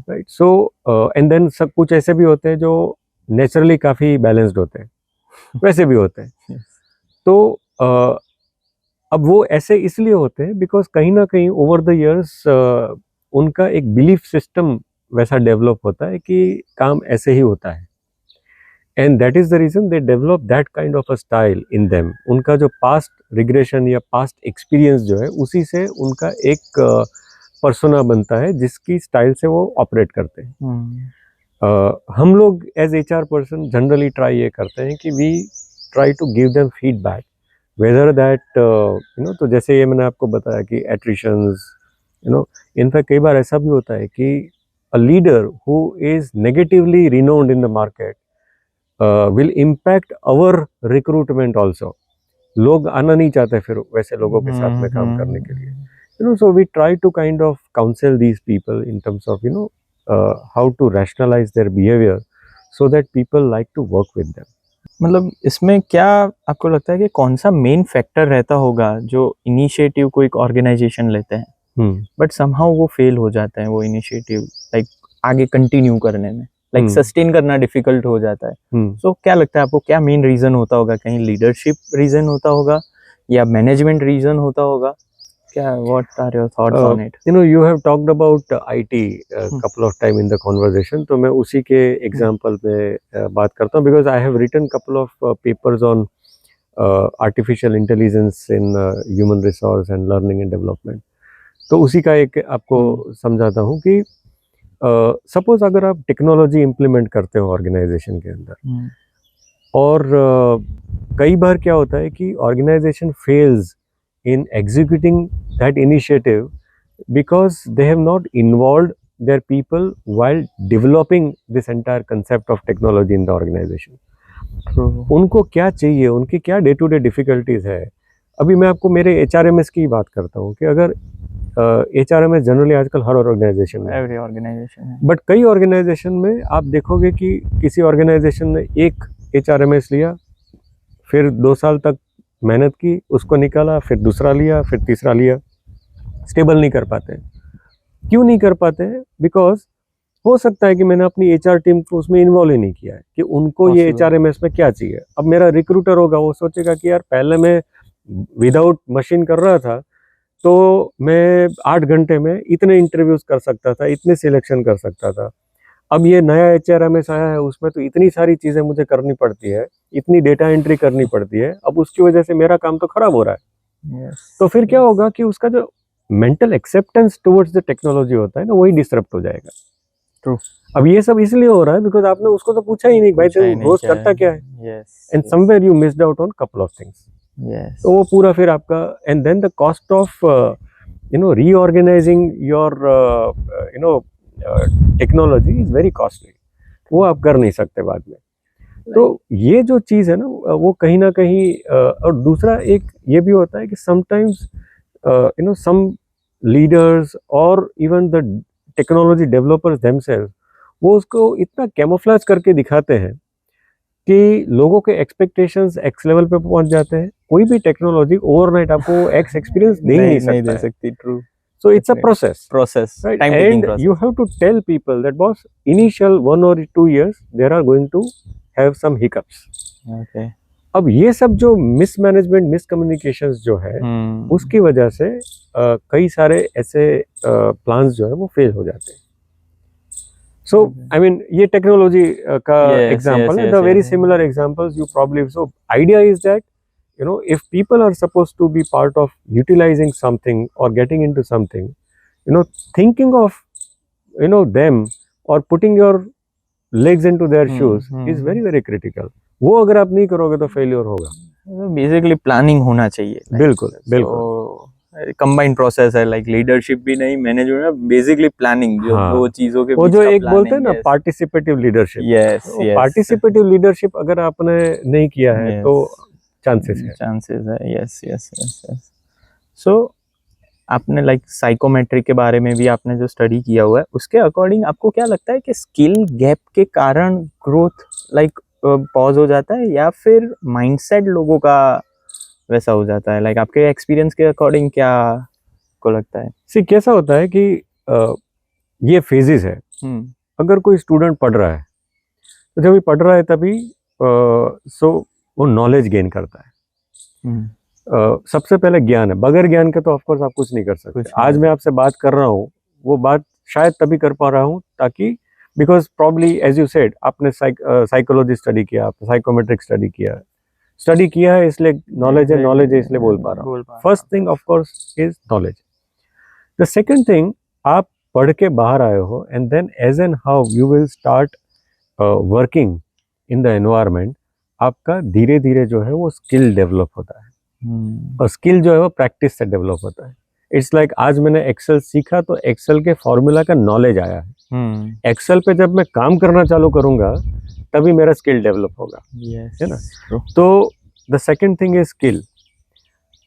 राइट. सो एंड देन सब कुछ ऐसे भी होते हैं जो नेचुरली काफ़ी बैलेंस्ड होते हैं, वैसे भी होते हैं. तो अब वो ऐसे इसलिए होते हैं बिकॉज कहीं ना कहीं ओवर द इयर्स उनका एक बिलीफ सिस्टम वैसा डेवलप होता है कि काम ऐसे ही होता है. And that is the reason they develop that kind of a style in them. उनका जो पास्ट रिग्रेशन या पास्ट एक्सपीरियंस जो है उसी से उनका एक पर्सोना बनता है जिसकी स्टाइल से वो ऑपरेट करते हैं. हम लोग as HR person generally try ये करते हैं कि we try to give them feedback whether that तो जैसे ये मैंने आपको बताया कि एट्रिशंस, इनफैक्ट कई बार ऐसा भी होता है कि a leader who is negatively renowned in the market will impact our recruitment also. लोग आना नहीं चाहते फिर वैसे लोगों के साथ में काम करने के लिए. So we try to kind of counsel these people in terms of how to rationalize their behavior so that people like to work with them. मतलब इसमें क्या आपको लगता है कि कौन सा मेन फैक्टर रहता होगा जो इनिशिएटिव को एक ऑर्गेनाइजेशन लेते हैं बट समहाउ वो फेल हो जाता है वो इनिशिएटिव लाइक आगे कंटिन्यू करने में, लाइक सस्टेन करना डिफिकल्ट हो जाता है. सो क्या लगता है आपको क्या मेन रीजन होता होगा? कहीं लीडरशिप रीजन होता होगा या मैनेजमेंट रीजन होता होगा? क्या, what are your thoughts on it? You have talked about IT couple of time in the conversation, तो मैं उसी के एग्जांपल पे बात करता हूँ because I have written couple of papers on artificial intelligence in human resource and learning and development. तो उसी का एक आपको समझाता हूँ कि सपोज अगर आप टेक्नोलॉजी इम्प्लीमेंट करते हो ऑर्गेनाइजेशन के अंदर और कई बार क्या होता है कि organization fails in executing that initiative because they have not involved their people while developing this entire concept of technology in the organization. उनको क्या चाहिए, उनकी क्या डे टू डे डिफिकल्टीज है. अभी मैं आपको मेरे HRMS की बात करता हूँ कि अगर HRMS जनरली आजकल हर ऑर्गेनाइजेशन में, एवरी ऑर्गेनाइजेशन, बट कई ऑर्गेनाइजेशन में आप देखोगे कि किसी ऑर्गेनाइजेशन ने एक HRMS लिया, फिर 2 साल तक मेहनत की, उसको निकाला, फिर दूसरा लिया, फिर तीसरा लिया, स्टेबल नहीं कर पाते. क्यों नहीं कर पाते हैं? बिकॉज हो सकता है कि मैंने अपनी HR टीम को उसमें इन्वॉल्व ही नहीं किया है कि उनको ये HRMS में क्या चाहिए. अब मेरा रिक्रूटर होगा, वो सोचेगा कि यार पहले मैं विदाउट मशीन कर रहा था तो मैं 8 घंटे में इतने इंटरव्यूज कर सकता था, इतने सिलेक्शन कर सकता था. अब ये नया HRMS आया है, उसमें तो इतनी सारी चीज़ें मुझे करनी पड़ती है, इतनी डेटा एंट्री करनी पड़ती है. अब उसकी वजह से मेरा काम तो खराब हो रहा है. तो फिर क्या होगा कि उसका जो mental acceptance towards the technology होता है ना, वही डिस्टर्ब हो जाएगा. True. अब ये सब इसलिए हो रहा है बिकॉज आपने उसको तो पूछा ही नहीं भाई पूछा ही तू नहीं रोज क्या करता है। क्या है, Yes. And yes, somewhere you missed out on couple of things. yes. तो वो पूरा फिर आपका, and then the cost of reorganizing your technology is very costly. वो आप कर नहीं सकते बाद में. तो ये जो चीज़ है ना वो कहीं ना कहीं और दूसरा एक ये भी होता है कि sometimes some leaders or even the technology developers themselves वो उसको इतना कैमोफ्लेज करके दिखाते हैं कि लोगों के एक्सपेक्टेशंस एक्स लेवल पे पहुंच जाते हैं. कोई भी टेक्नोलॉजी ओवरनाइट आपको एक्स एक्सपीरियंस दे ही नहीं नहीं सकता दे है. सकती. True. So it's a Definitely. process, Process. right? Time taking And process. you have to tell people that boss, initial 1 or 2 years there are going to have some hiccups. Okay. अब ये सब जो mismanagement miscommunications जो है उसकी वजह से कई सारे ऐसे प्लान्स जो है वो फेल हो जाते हैं. सो आई मीन ये टेक्नोलॉजी का Yes, एग्जांपल है. yes, the yes, very yes. Similar examples you probably. So idea is that if people are supposed to be part of utilizing something or getting into something, thinking of them or putting your legs into their shoes is very very critical. वो अगर आप नहीं करोगे तो failure होगा. Basically planning होना चाहिए. बिल्कुल बिल्कुल. कंबाइंड प्रोसेस है, लाइक लीडरशिप भी नहीं, मैनेजमेंट, बेसिकली प्लानिंग, जो हाँ. दो चीजों के वो बीच जो का एक बोलते हैं ना planning, participative leadership. yes, yes, participative leadership अगर आपने नहीं किया है yes. तो चांसेस है. चांसेस है. Yes yes yes yes. So आपने लाइक साइकोमेट्री के बारे में भी आपने जो स्टडी किया हुआ है, उसके अकॉर्डिंग आपको क्या लगता है कि स्किल गैप के कारण ग्रोथ लाइक पॉज हो जाता है, या फिर माइंडसेट लोगों का वैसा हो जाता है? लाइक आपके एक्सपीरियंस के अकॉर्डिंग क्या को लगता है? सी कैसा होता है कि ये फेजेस है. अगर कोई स्टूडेंट पढ़ रहा है तो जब भी पढ़ रहा है तभी सो वो नॉलेज गेन करता है. सबसे पहले ज्ञान है. बगैर ज्ञान के तो ऑफकोर्स आप कुछ नहीं कर सकते. आज मैं आपसे बात कर रहा हूँ वो बात शायद तभी कर पा रहा हूँ ताकि because probably as you said आपने साइकोलॉजी स्टडी किया, आपने साइकोमेट्रिक स्टडी किया है, इसलिए नॉलेज है इसलिए बोल पा रहा हूँ. First thing of course is knowledge. The second thing, आप पढ़ के बाहर आए हो and then age and how you will start working in the environment, आपका धीरे धीरे जो है वो स्किल डेवलप होता है. और स्किल जो है वो प्रैक्टिस से डेवलप होता है. इट्स लाइक आज मैंने एक्सेल सीखा तो एक्सेल के फॉर्मूला का नॉलेज आया है. एक्सेल पे जब मैं काम करना चालू करूंगा तभी मेरा स्किल डेवलप होगा. है ना. तो the second thing is skill.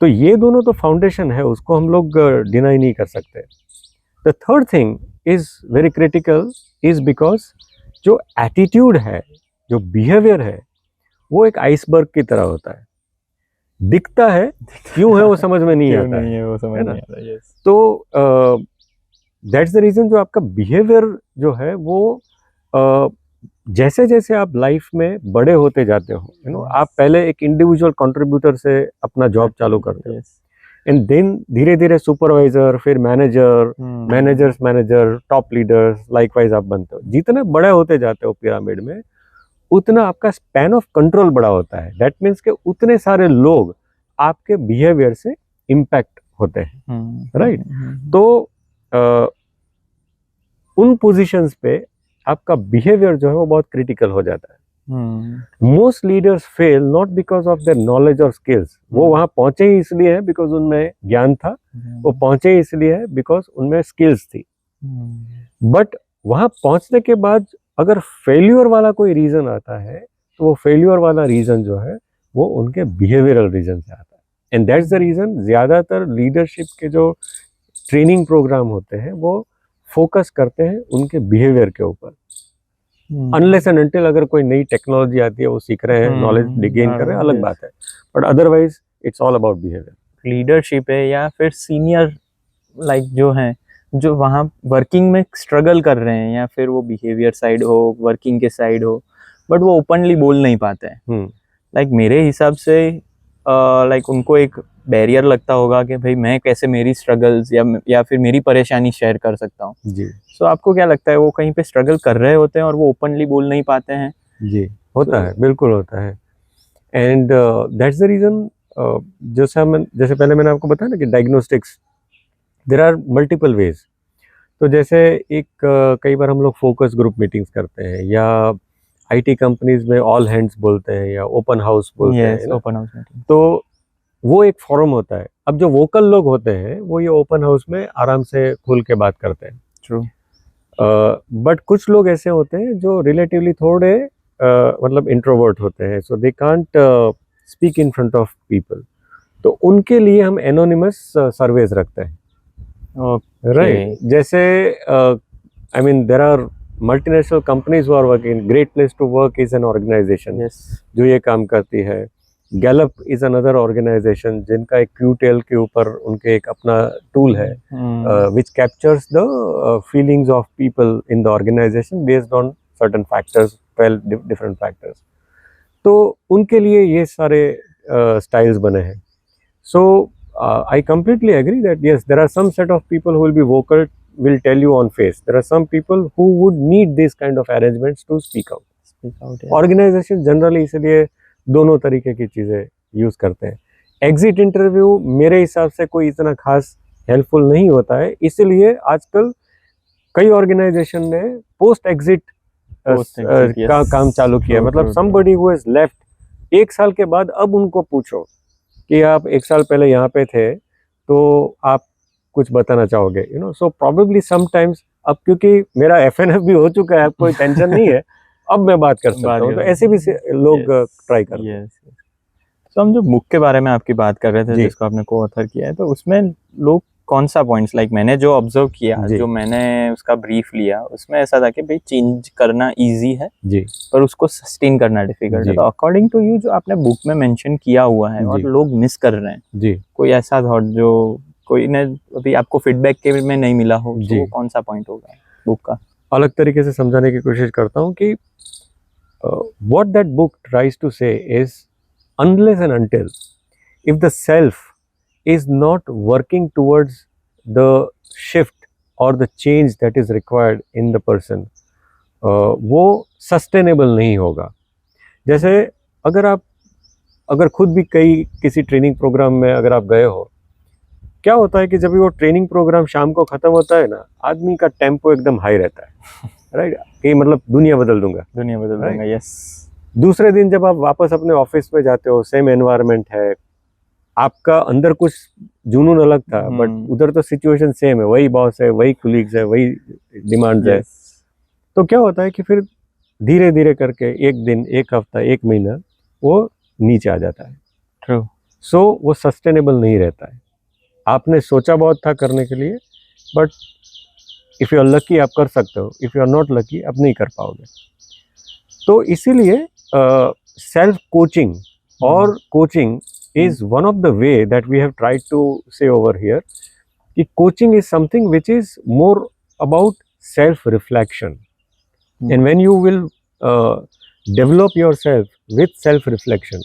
तो ये दोनों तो फाउंडेशन है, उसको हम लोग डिनाई नहीं कर सकते. The third thing is very critical is because जो एटीट्यूड है, जो बिहेवियर है, वो एक आइसबर्ग की तरह होता है. दिखता है, क्यों है वो समझ में नहीं आता है. वो समझ है ना? नहीं आता. यस. तो दैट्स द रीजन जो आपका बिहेवियर जो है वो जैसे जैसे आप लाइफ में बड़े होते जाते हो, आप पहले एक इंडिविजुअल कंट्रीब्यूटर से अपना जॉब चालू करते हो, एंड देन धीरे धीरे सुपरवाइजर, फिर manager, manager, top leaders, likewise आप बनते हो. जितने बड़े होते जाते हो पिरामिड में, उतना आपका स्पैन ऑफ कंट्रोल बड़ा होता है. दैट मीन्स के उतने सारे लोग आपके बिहेवियर से इम्पैक्ट होते हैं. राइट. तो उन पोजीशंस पे आपका बिहेवियर जो है वो बहुत क्रिटिकल हो जाता है. Most leaders fail not because of their knowledge और स्किल्स. वो वहां पहुंचे ही इसलिए है बिकॉज उनमें ज्ञान था. वो पहुंचे ही इसलिए है बिकॉज उनमें स्किल्स थी. बट वहां पहुंचने के बाद अगर फेल्यूर वाला कोई रीजन आता है तो वो फेल्यूर वाला रीजन जो है वो उनके बिहेवियरल रीजन से आता है. एंड दैट्स द रीजन ज्यादातर लीडरशिप के जो ट्रेनिंग प्रोग्राम होते हैं वो फोकस करते हैं उनके बिहेवियर के ऊपर. अनलेस एंड अनटिल अगर कोई नई टेक्नोलॉजी आती है, वो सीख रहे हैं, नॉलेज गेन कर रहे हैं, अलग बात है. But otherwise it's all about behaviour. Leadership है या फिर सीनियर लाइक जो हैं, जो वहाँ वर्किंग में स्ट्रगल कर रहे हैं, या फिर वो बिहेवियर साइड हो, वर्किंग के साइड हो, बट वो ओपनली बोल नहीं पाते हैं. लाइक मेरे हिसाब से लाइक उनको एक बैरियर लगता होगा कि भाई मैं कैसे मेरी स्ट्रगल्स या फिर मेरी परेशानी शेयर कर सकता हूँ. जी. सो आपको क्या लगता है, वो कहीं पे स्ट्रगल कर रहे होते हैं और वो ओपनली बोल नहीं पाते हैं? जी, होता है, बिल्कुल होता है. And that's the reason. जैसे पहले मैंने आपको बताया ना कि diagnostics, there are multiple ways. तो जैसे एक कई बार हम लोग फोकस ग्रुप मीटिंग्स करते हैं, या आईटी कंपनीज में ऑल हैंड्स बोलते हैं, या ओपन हाउस बोलते यस, हैं ना। Open house meeting. तो वो एक फोरम होता है। अब जो वोकल लोग होते हैं वो ये ओपन हाउस में आराम से खुल के बात करते हैं। ट्रू। बट कुछ लोग ऐसे होते हैं जो रिलेटिवली थोड़े मतलब इंट्रोवर्ट होते हैं, so they can't speak in front of people. तो उनके लिए हम एनोनिमस सर्वेज रखते हैं, ओके। राइट। जैसे I mean there are multinational companies who are working, great place to work is an organisation yes. जो ये काम करती है। गैलप इज अनदर ऑर्गेनाइजेशन जिनका एक क्यूटेल के ऊपर उनके एक अपना टूल है which captures the feelings of people in the organization based on certain factors, 12 different factors. तो उनके लिए ये सारे styles बने हैं. So I completely agree that yes, there are some set of people who will be vocal, will tell you on face. There are some people who would need this kind of arrangements to speak out. Organization generally इसलिए दोनों तरीके की चीज़ें use करते हैं. Exit interview मेरे हिसाब से कोई इतना खास हेल्पफुल नहीं होता है, इसीलिए आजकल कई ऑर्गेनाइजेशन ने पोस्ट एग्जिट का काम चालू किया. मतलब समबडी हु हैज लेफ्ट 1 साल के बाद अब उनको पूछो कि आप 1 साल पहले यहाँ पे थे तो आप कुछ बताना चाहोगे, you know. So probably sometimes, अब क्योंकि मेरा एफएनएफ भी हो चुका है, अब कोई टेंशन नहीं है, अब मैं बात कर सकता हूँ. तो ऐसे भी लोग ट्राई करते हैं. तो हम जो बुक के बारे में आपकी बात कर रहे थे जिसको आपने को ऑथर किया है, तो उसमें लोग कौन सा पॉइंट्स, लाइक मैंने जो ऑब्जर्व किया, जो मैंने उसका ब्रीफ लिया, उसमें ऐसा था कि भाई चेंज करना इजी है जी, पर उसको सस्टेन करना डिफिकल्ट है. तो अकॉर्डिंग टू यू जो आपने बुक में मेंशन किया हुआ है और लोग मिस कर रहे हैं जी, कोई ऐसा थॉट जो कोई ने अभी आपको फीडबैक के में नहीं मिला हो, तो वो कौन सा पॉइंट होगा बुक का? अलग तरीके से समझाने की कोशिश करता हूँ कि what that book tries to say is, unless and until if the self is not working towards the shift or the change that is required in the person, वो सस्टेनेबल नहीं होगा. जैसे अगर खुद भी किसी ट्रेनिंग प्रोग्राम में अगर आप गए हो, क्या होता है कि जब भी वो ट्रेनिंग प्रोग्राम शाम को ख़त्म होता है ना, आदमी का टेम्पो एकदम हाई रहता है, राइट. कि मतलब दुनिया बदल दूंगा. यस. दूसरे दिन जब आप वापस अपने ऑफिस में जाते हो, सेम एनवायरनमेंट है, आपका अंदर कुछ जुनून अलग था, बट उधर तो सिचुएशन सेम है, वही बॉस है, वही कुलीग्स है, वही डिमांड्स है. तो क्या होता है कि फिर धीरे धीरे करके एक दिन, एक हफ्ता, एक महीना वो नीचे आ जाता है. ट्रू. सो वो सस्टेनेबल नहीं रहता है. आपने सोचा बहुत था करने के लिए, but if you are lucky आप कर सकते हो, if you are not lucky आप नहीं कर पाओगे. तो इसीलिए सेल्फ कोचिंग और coaching is one of the way that we have tried to say over here. कि coaching is something which is more about self reflection, and when you will develop yourself with self reflection,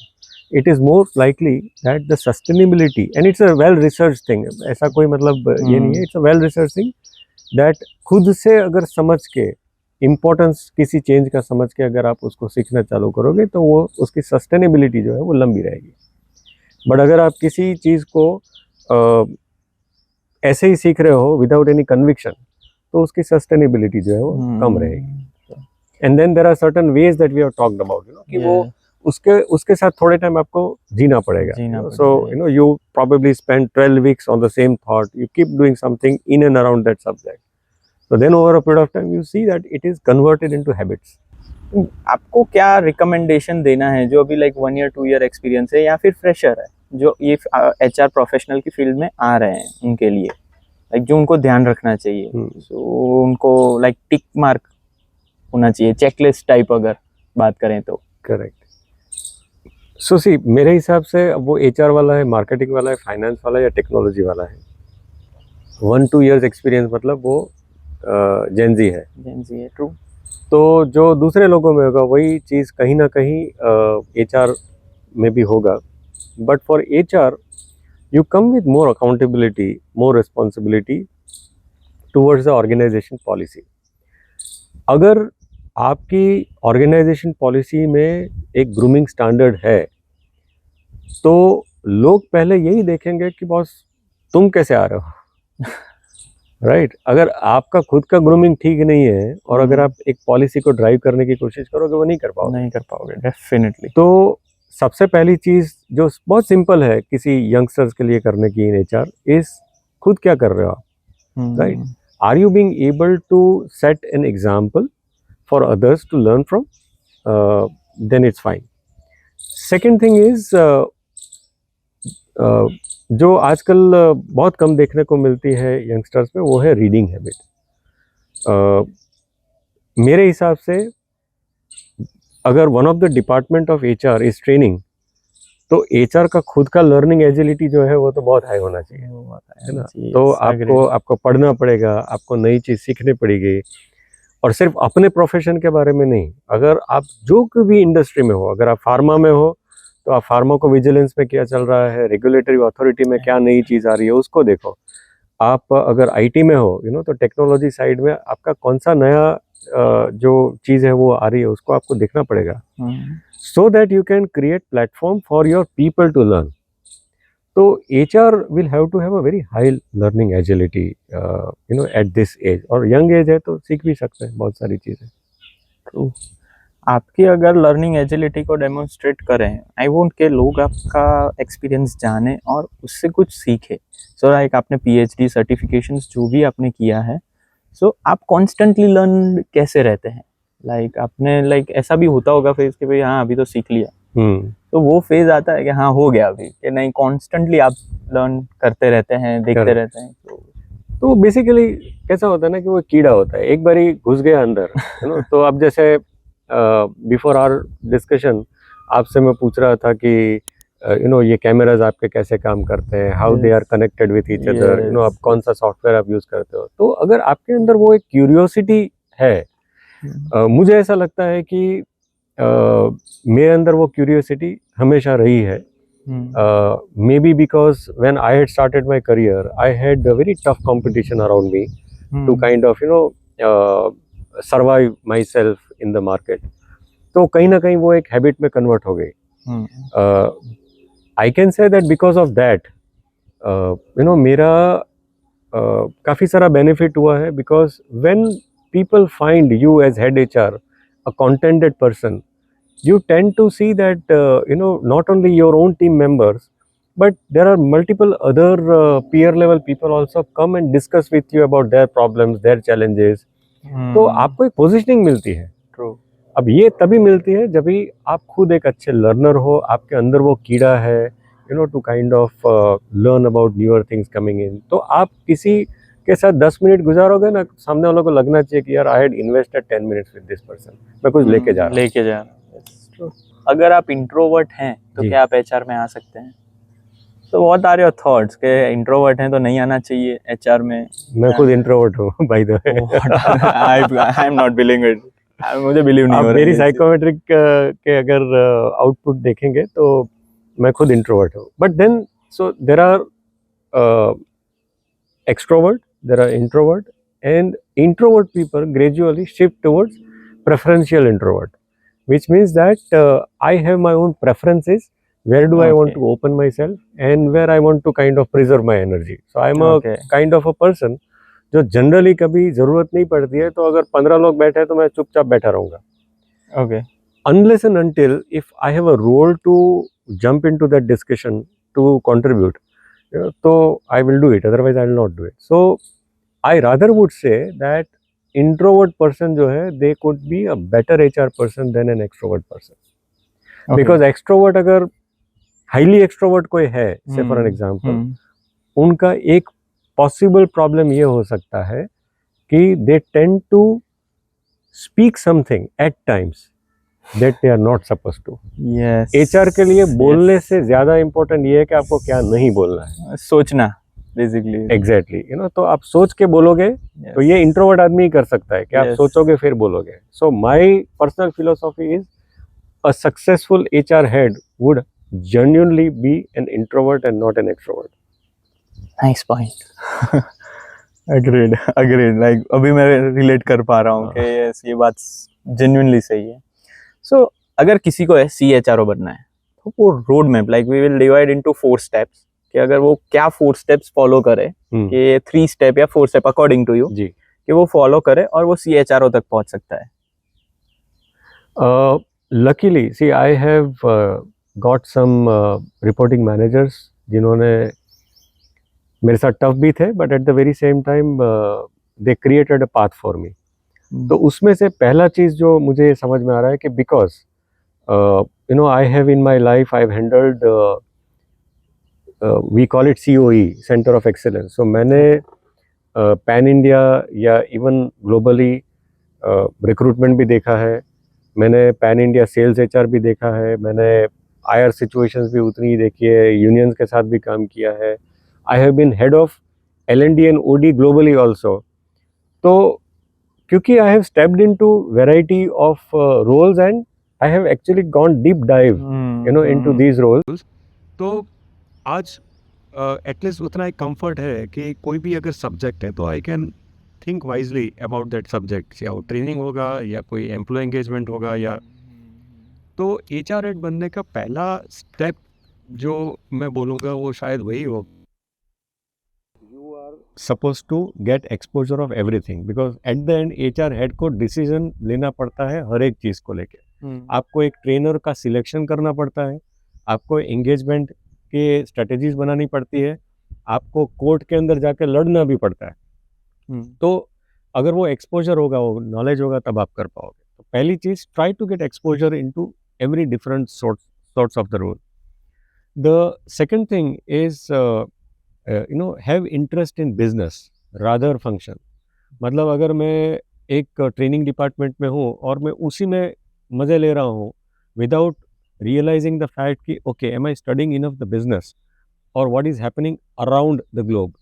it is more likely that the sustainability, and it's a well researched thing, ऐसा कोई मतलब ये नहीं है, it's a well researched thing that खुद से अगर समझ के इम्पोर्टेंस किसी चेंज का समझ के अगर आप उसको सीखना चालू करोगे तो वो उसकी सस्टेनेबिलिटी जो है वो लंबी रहेगी. बट अगर आप किसी चीज़ को ऐसे ही सीख रहे हो विदाउट एनी कन्विक्शन, तो उसकी सस्टेनेबिलिटी जो है वो कम रहेगी. And then there are certain ways that we have talked about, you know, कि वो उसके साथ थोड़े टाइम आपको जीना पड़ेगा. So you know, you probably spend 12 weeks on the same thought, you keep doing something in and around that subject. So then over a period of time you see that it is converted into habits. आपको क्या recommendation देना है जो अभी like 1 year 2 year experience है या फिर fresher है जो ये एचआर प्रोफेशनल की फील्ड में आ रहे हैं, उनके लिए लाइक जो उनको ध्यान रखना चाहिए? तो उनको लाइक टिक मार्क होना चाहिए, चेकलिस्ट टाइप अगर बात करें तो. करेक्ट. सो सी, मेरे हिसाब से वो एचआर वाला है, मार्केटिंग वाला है, फाइनेंस वाला है या टेक्नोलॉजी वाला है, 1-2 years एक्सपीरियंस मतलब वो जेनजी है. ट्रू. तो जो दूसरे लोगों में होगा वही चीज़ कहीं ना कहीं एचआर में भी होगा. But for HR you come with more accountability, more responsibility towards the organisation policy. अगर आपकी ऑर्गेनाइजेशन पॉलिसी में एक ग्रूमिंग स्टैंडर्ड है तो लोग पहले यही देखेंगे कि बॉस तुम कैसे आ रहे हो, राइट अगर आपका खुद का ग्रूमिंग ठीक नहीं है और अगर आप एक पॉलिसी को ड्राइव करने की कोशिश करोगे वो नहीं कर पाओगे डेफिनेटली। तो सबसे पहली चीज जो बहुत सिंपल है किसी यंगस्टर्स के लिए करने की इन एचआर इज खुद क्या कर रहे हो आप right are you being able to set an example for others to learn from then it's fine second thing is जो आजकल बहुत कम देखने को मिलती है यंगस्टर्स में वो है रीडिंग हैबिट मेरे हिसाब से अगर one of the department of HR is training तो एचआर का खुद का लर्निंग एजिलिटी जो है वो तो बहुत हाई होना चाहिए है ना तो आपको पढ़ना पड़ेगा आपको नई चीज़ सीखनी पड़ेगी और सिर्फ अपने प्रोफेशन के बारे में नहीं अगर आप जो भी इंडस्ट्री में हो अगर आप फार्मा में हो तो आप फार्मा को विजिलेंस में क्या चल रहा है रेगुलेटरी अथॉरिटी में क्या नई चीज़ आ रही है उसको देखो आप अगर आईटी में हो तो टेक्नोलॉजी साइड में आपका कौन सा नया जो चीज़ है वो आ रही है उसको आपको देखना पड़ेगा so that you can create platform for your people to learn तो HR will have to have a very high learning agility at this age और यंग एज है तो सीख भी सकते हैं बहुत सारी चीज़ें ट्रू आपकी अगर लर्निंग एजिलिटी को डेमोन्स्ट्रेट करें आई वोंट के लोग आपका एक्सपीरियंस जाने और उससे कुछ सीखे सो लाइक आपने पीएचडी सर्टिफिकेशंस जो भी आपने किया है सो आप कॉन्स्टेंटली लर्न कैसे रहते हैं लाइक आपने लाइक ऐसा भी होता होगा फेज कि भाई हाँ अभी तो सीख लिया तो वो फेज आता है कि हाँ हो गया अभी कि नहीं कॉन्स्टेंटली आप लर्न करते रहते हैं देखते रहते हैं तो बेसिकली कैसा होता है ना कि वो कीड़ा होता है एक बार ही घुस गया अंदर है ना तो अब जैसे बिफोर आवर डिस्कशन आपसे मैं पूछ रहा था कि ये कैमराज आपके कैसे काम करते हैं how they are connected with each other आप कौन सा सॉफ्टवेयर आप यूज करते हो तो अगर आपके अंदर वो एक क्यूरियोसिटी है मुझे ऐसा लगता है कि मेरे अंदर वो क्यूरियोसिटी हमेशा रही है maybe because when I had started my career I had a very tough competition around me to kind of survive myself in the market तो कहीं ना कहीं वो एक हैबिट में कन्वर्ट हो गई I can say that because of that मेरा काफ़ी सारा बेनिफिट हुआ है because when people find you as head HR a contented person you tend to see that not only your own team members but there are multiple other peer level people also come and discuss with you about their problems their challenges तो आपको एक positioning मिलती है true अब ये तभी मिलती है जब भी आप खुद एक अच्छे लर्नर हो आपके अंदर वो कीड़ा है to kind of learn about newer things coming in तो आप किसी के साथ 10 मिनट गुजारोगे ना सामने वालों को लगना चाहिए कि यार I had invested 10 minutes with this person मैं कुछ लेके जा रहा हूं अगर आप इंट्रोवर्ट हैं तो क्या आप एचआर में आ सकते हैं तो व्हाट आर योर थॉट्स के इंट्रोवर्ट हैं तो नहीं आना चाहिए एचआर में मैं खुद इंट्रोवर्ट हूं by the way I am not believing it मुझे बिलीव नहीं हो रहा मेरी साइकोमेट्रिक के अगर आउटपुट देखेंगे तो मैं खुद इंट्रोवर्ट हूं but then so there are extrovert there are introvert and introvert people gradually shift towards preferential introvert which means that I have my own preferences where do I want to open myself and where I want to kind of preserve my energy so I am a kind of a person जो generally कभी जरूरत नहीं पड़ती है तो अगर 15 लोग बैठे हैं तो मैं चुपचाप बैठा रहूंगा okay unless and until if I have a role to jump into that discussion to contribute so I will do it otherwise I will not do it so I rather would say that introvert person जो है they could be a better HR person than an extrovert person because extrovert अगर highly extrovert कोई है say for an example उनका एक possible problem ये हो सकता है कि they tend to speak something at times that they are not supposed to. Yes. HR के लिए बोलने से ज़्यादा इम्पोर्टेंट ये है कि आपको क्या नहीं बोलना है सोचना बेसिकली एग्जैक्टली तो आप सोच के बोलोगे तो ये इंट्रोवर्ट आदमी ही कर सकता है कि आप सोचोगे फिर बोलोगे so my personal philosophy is a successful HR head would genuinely be an introvert and not an extrovert. Nice point. Agreed. Like अभी मैं रिलेट कर पा रहा हूँ कि yes, ये बात genuinely सही है. So अगर किसी को CHRO बनना है तो वो road map like we will divide into 4 steps कि अगर वो क्या 4 स्टेप्स फॉलो करे, कि 3 स्टेप या 4 स्टेप अकॉर्डिंग टू यू जी कि वो फॉलो करे और वो CHRO तक पहुंच सकता है? Luckily see I have got some reporting managers जिन्होंने मेरे साथ टफ भी थे, but at the very same time they created a path for me. तो उसमें से पहला चीज़ जो मुझे समझ में आ रहा है कि because you know I have in my life I have handled we call it COE, centre of excellence. So मैंने पैन इंडिया या इवन ग्लोबली रिक्रूटमेंट भी देखा है, मैंने पैन इंडिया सेल्स HR भी देखा है, मैंने IR सिचुएशंस भी उतनी ही देखी है, यूनियंस के साथ भी काम किया है. I have been head of L&D and OD globally also. तो क्योंकि I have stepped into variety of roles and I have actually gone deep dive you know into these roles. तो आज एटलीस्ट उतना एक कंफर्ट है कि कोई भी अगर सब्जेक्ट है तो I can think wisely about that subject, या वो ट्रेनिंग होगा या कोई एम्प्लॉय एंगेजमेंट होगा. या तो HR हेड बनने का पहला स्टेप जो मैं बोलूँगा वो शायद वही हो. You are supposed to get exposure of everything because at the end HR head को डिसीजन लेना पड़ता है हर एक चीज़ को लेके. आपको एक ट्रेनर का सिलेक्शन करना पड़ता है, आपको एंगेजमेंट के स्ट्रेटजीज बनानी पड़ती है, आपको कोर्ट के अंदर जाके लड़ना भी पड़ता है. तो अगर वो एक्सपोजर होगा, वो नॉलेज होगा, तब आप कर पाओगे. तो पहली चीज़, try to get exposure into every different sorts of the role. The second thing is you know, have interest in business rather function. मतलब अगर मैं एक ट्रेनिंग डिपार्टमेंट में हूँ और मैं उसी में मज़े ले रहा हूँ विदाउट रियलाइजिंग द फैक्ट कि okay am I studying enough the business और what is happening around the globe.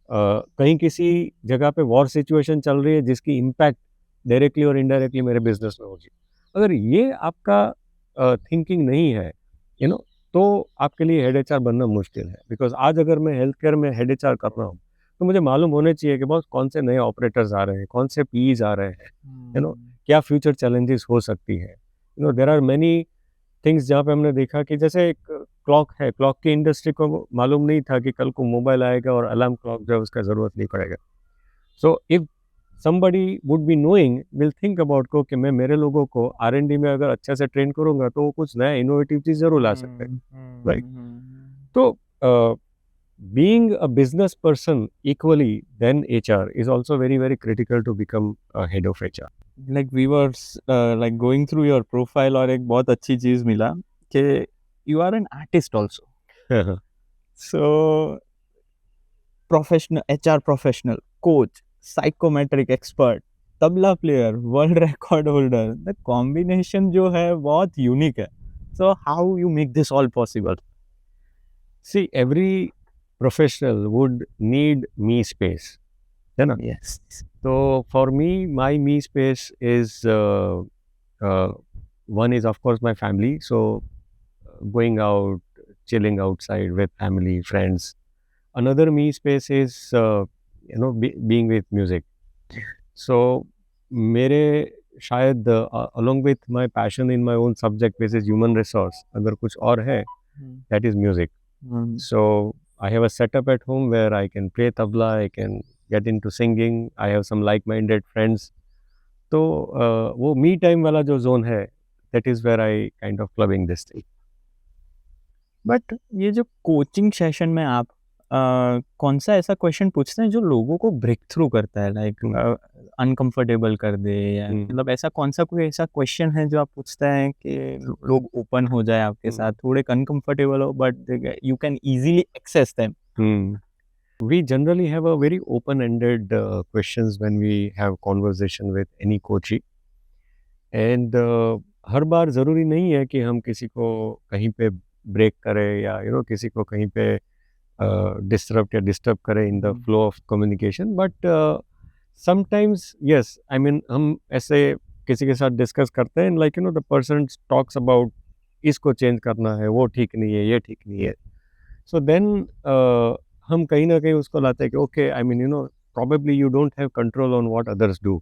कहीं किसी जगह पे वॉर सिचुएशन चल रही है जिसकी इम्पैक्ट डायरेक्टली और इनडायरेक्टली मेरे बिजनेस में होगी. अगर ये आपका थिंकिंग नहीं है यू नो, तो आपके लिए हेड HR बनना मुश्किल है. बिकॉज आज अगर मैं हेल्थ केयर में हेड HR कर रहा हूँ तो मुझे मालूम होने चाहिए कि बहुत कौन से नए ऑपरेटर्स आ रहे हैं, कौन से PEs आ रहे हैं, यू नो, क्या फ्यूचर चैलेंजेस हो सकती है. You know, there are many things जहाँ पे हमने देखा कि जैसे एक क्लॉक है, क्लॉक की इंडस्ट्री को मालूम नहीं था कि कल को मोबाइल आएगा और अलार्म क्लॉक जो है उसका ज़रूरत नहीं पड़ेगा. So if somebody would be knowing will think about को कि मैं मेरे लोगों को R&D में अगर अच्छा से ट्रेन करूँगा तो वो कुछ नया इनोवेटिव चीज़ ज़रूर ला सकते हैं, राइट. तो being a business person equally then HR is also very very critical to become a head of HR. Like we were like going through your profile और एक बहुत अच्छी चीज़ मिला कि you are an artist also. So professional, HR professional, coach, psychometric expert, tabla player, world record holder, the combination जो है बहुत unique है. So how you make this all possible? See, every professional would need me space, है ना? Yes. So for me, my me space is one is of course my family. So going out, chilling outside with family, friends. Another me space is you know, being with music. So मेरे शायद along with my passion in my own subject which is human resource, अगर कुछ और है, that is music. So I have a setup at home where I can play tabla, I can get into singing, I have some like-minded friends. तो वो me time वाला जो zone है, that is where I kind of clubbing this thing. But ये जो coaching session में आप कौन सा ऐसा क्वेश्चन पूछते हैं जो लोगों को ब्रेक थ्रू करता है, लाइक अनकंफर्टेबल कर दे, या मतलब ऐसा कौन सा कोई ऐसा क्वेश्चन है जो आप पूछते हैं कि लोग ओपन हो जाए आपके साथ, थोड़े अनकंफर्टेबल हो but you can easily access them? We generally have a very open-ended questions when we have conversation with any coachee. And हर बार ज़रूरी नहीं है कि हम किसी को कहीं पे ब्रेक करें या यू नो किसी को कहीं पे डिस्टर्ब या डिस्टर्ब करें in the flow of communication. But sometimes yes, I mean हम ऐसे किसी के साथ डिस्कस करते हैं, like you know the person talks about इसको चेंज करना है, वो ठीक नहीं है, ये ठीक नहीं है. सो देन हम कहीं ना कहीं उसको लाते हैं कि okay, I mean you know probably you don't have control on what others do.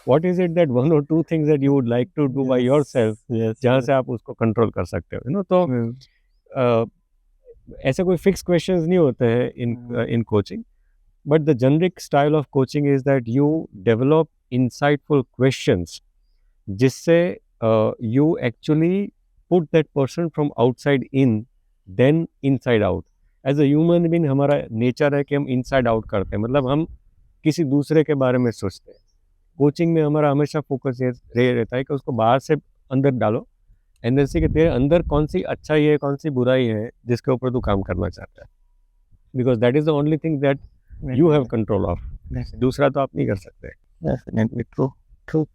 What is it that one or two things that you would like to do by yourself, जहाँ से आप उसको कंट्रोल कर सकते हो, you know? तो ऐसे कोई फिक्स क्वेश्चंस नहीं होते हैं in coaching, but the generic style of coaching is that you develop insightful questions जिससे you actually put that person from outside in than inside out. As a human being हमारा nature है कि हम inside out करते हैं, मतलब हम किसी दूसरे के बारे में सोचते हैं. कोचिंग में हमारा हमेशा फोकस ये रहता है कि उसको बाहर से अंदर डालो, एंड से कि तेरे अंदर कौन सी अच्छाई है, कौन सी बुराई है जिसके ऊपर तू काम करना चाहता है, because that is the only thing that you have control of. दूसरा तो आप नहीं कर सकते. Definitely true. True.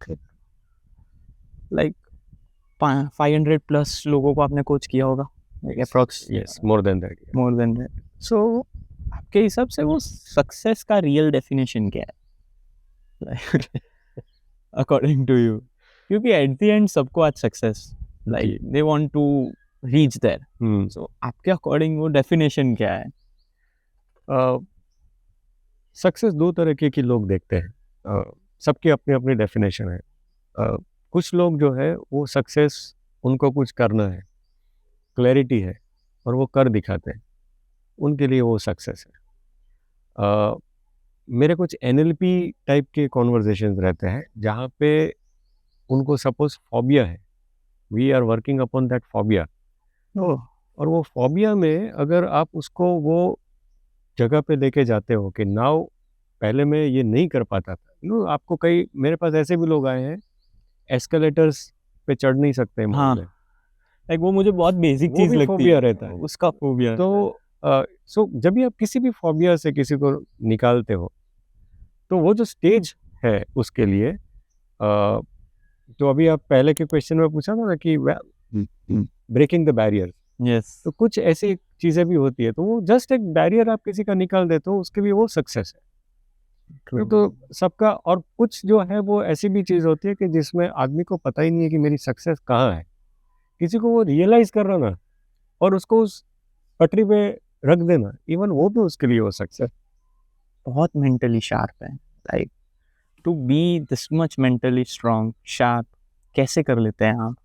Like 500 plus लोगों को आपने कोच किया होगा, approx. Yes, more than that. More than that. So आपके हिसाब से वो सक्सेस का रियल डेफिनेशन क्या है, अकॉर्डिंग टू यू? क्योंकि एट द एंड सबको आज success, like they want to reach there. So आपके अकॉर्डिंग वो डेफिनेशन क्या है? सक्सेस दो तरीके की लोग देखते हैं, सबकी अपनी अपनी डेफिनेशन है. कुछ लोग जो है वो सक्सेस, उनको कुछ करना है, क्लैरिटी है और वो कर दिखाते हैं, उनके लिए वो सक्सेस है. मेरे कुछ NLP टाइप के कॉन्वर्जेशंस रहते हैं जहाँ पे उनको सपोज फोबिया है, we are working upon that phobia. और वो फोबिया में अगर आप उसको वो जगह पे लेके जाते हो कि नाउ पहले मैं ये नहीं कर पाता था, आपको कई, मेरे पास ऐसे भी लोग आए हैं एस्केलेटर्स पे चढ़ नहीं सकते हैं. हाँ, लाइक वो मुझे बहुत बेसिक चीज लगती फोबिया है, रहता है उसका फोबिया. तो सो जब भी आप किसी भी फोबिया से किसी को निकालते हो तो वो जो स्टेज है उसके लिए, तो अभी आप पहले के क्वेश्चन में पूछा था ना कि ब्रेकिंग द बैरियर, यस, तो कुछ ऐसी चीज़ें भी होती है, तो वो जस्ट एक बैरियर आप किसी का निकाल देते हो, उसके लिए वो सक्सेस है. तो सबका, और कुछ जो है वो ऐसी भी चीज़ होती है कि जिसमें आदमी को पता ही नहीं है कि मेरी सक्सेस कहाँ है. किसी को वो रियलाइज कर रहा ना और उसको उस पटरी पे रख देना, इवन वो भी उसके लिए वो सक्सेस. बहुत मेंटली शार्प है, like to be this much mentally strong, sharp, कैसे कर लेते हैं आप?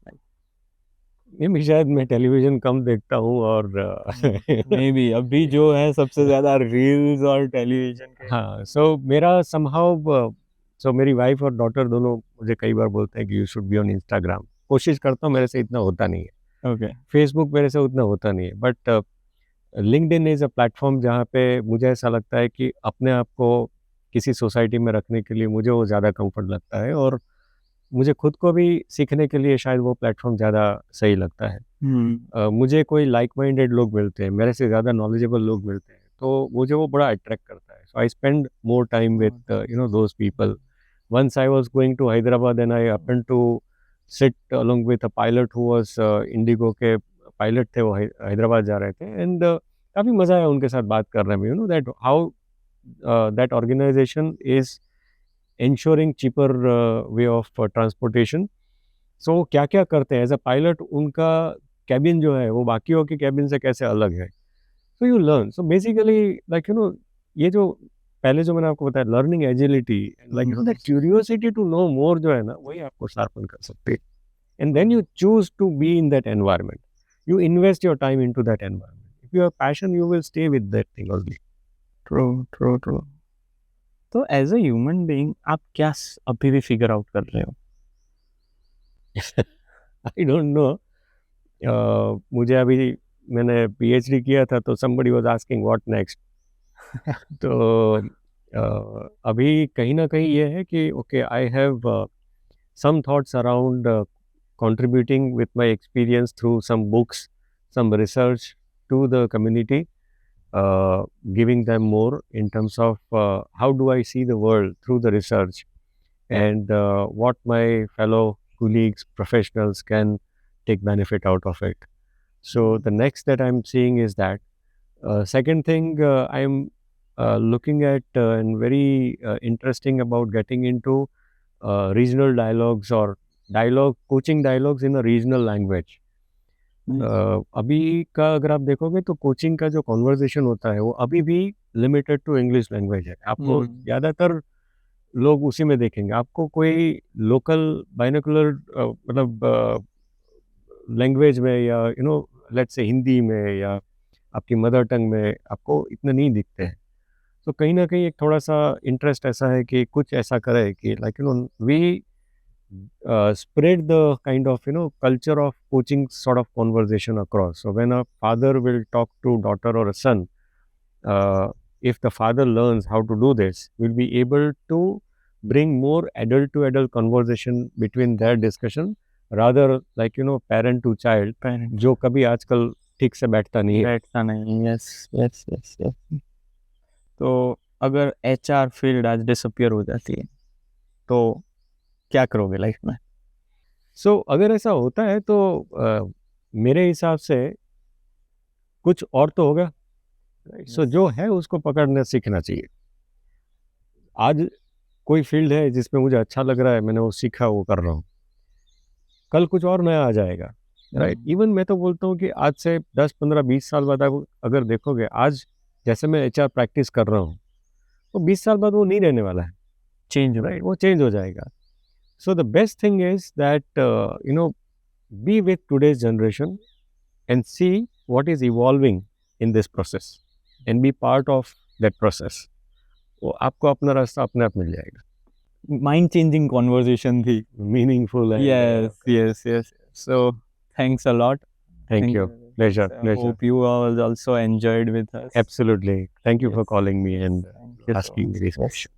ये भी शायद मैं टेलीविज़न कम देखता हूँ और मे बी अभी जो है सबसे ज्यादा रील्स और टेलीविजन के. हाँ, सो मेरा समहाउ, सो मेरी वाइफ और डॉटर दोनों मुझे कई बार बोलते हैं कि you should be on Instagram. कोशिश करता हूँ, मेरे से इतना होता नहीं है. ओके. फेसबुक मेरे से उतना होता नहीं है, but LinkedIn is a platform जहाँ पे मुझे ऐसा लगता है कि अपने आप को किसी सोसाइटी में रखने के लिए मुझे वो ज़्यादा कंफर्ट लगता है, और मुझे खुद को भी सीखने के लिए शायद वो प्लेटफॉर्म ज़्यादा सही लगता है. मुझे कोई लाइक माइंडेड लोग मिलते हैं, मेरे से ज़्यादा नॉलेजेबल लोग मिलते हैं, तो मुझे वो बड़ा अट्रैक्ट करता है. So I spend more time with those people. Once I was going to Hyderabad and I happened to sit along with a pilot who was Indigo के पायलट थे, वो हैदराबाद जा रहे थे, एंड काफ़ी मज़ा आया उनके साथ बात करने में. That how that organisation is ensuring cheaper way of transportation. So क्या क्या करते हैं एज अ पायलट, उनका कैबिन जो है वो बाकियों के कैबिन से कैसे अलग है. So you learn. So basically like ये जो पहले जो मैंने आपको बताया, learning agility, like that curiosity to know more जो है ना, वही आपको शार्पन कर सकते हैं. And then you choose to be in that environment, you invest your time into that environment. If you have passion you will stay with that thing only. True. तो as a human being आप क्या अभी भी figure out कर रहे हो? I don't know. मुझे अभी, मैंने PhD किया था तो somebody was asking what next. तो अभी कहीं ना कहीं ये है कि okay, I have some thoughts around contributing with my experience through some books, some research to the community, giving them more in terms of how do I see the world through the research, and what my fellow colleagues, professionals can take benefit out of it. So the next that I'm seeing is that. Second thing, I'm looking at and very interesting about getting into regional dialogues or coaching dialogues in a regional language. अभी का अगर आप देखोगे तो coaching का जो conversation होता है वो अभी भी लिमिटेड टू इंग्लिश लैंग्वेज है. आपको ज़्यादातर लोग उसी में देखेंगे, आपको कोई लोकल बाइनोकुलर मतलब लैंग्वेज में या लेट्स से हिंदी में या आपकी मदर टंग में आपको इतने नहीं दिखते हैं। तो कहीं ना कहीं एक थोड़ा सा इंटरेस्ट ऐसा है कि कुछ ऐसा करे कि like we spread the kind of culture of coaching sort of conversation across. So when a father will talk to daughter or a son, if the father learns how to do this, will be able to bring more adult to adult conversation between their discussion rather like parent to child Parent. जो कभी आजकल ठीक से बैठता नहीं है। बैठता नहीं। Yes yes yes yes. तो अगर एचआर फील्ड आज डिसअपियर हो जाती है तो क्या करोगे लाइफ में? सो अगर ऐसा होता है तो मेरे हिसाब से कुछ और तो होगा। सो जो है उसको पकड़ना सीखना चाहिए। आज कोई फील्ड है जिसमें मुझे अच्छा लग रहा है, मैंने वो सीखा, वो कर रहा हूँ, कल कुछ और नया आ जाएगा, राइट। इवन मैं तो बोलता हूँ कि आज से 10 15 20 साल बाद आप अगर देखोगे, आज जैसे मैं एचआर प्रैक्टिस कर रहा हूँ तो 20 साल बाद वो नहीं रहने वाला है, चेंज राइट, वो चेंज हो जाएगा। So the best thing is that be with today's generation and see what is evolving in this process and be part of that process. वो आपको अपना रास्ता अपने आप मिल जाएगा। माइंड चेंजिंग कॉन्वर्सेशन थी। मीनिंगफुल है। Yes yes yes. So thanks a lot. Thank you. Pleasure. Hope you all also enjoyed with us. Absolutely. Thank you for Yes. calling me and Thank you so asking me much. these Yes. questions.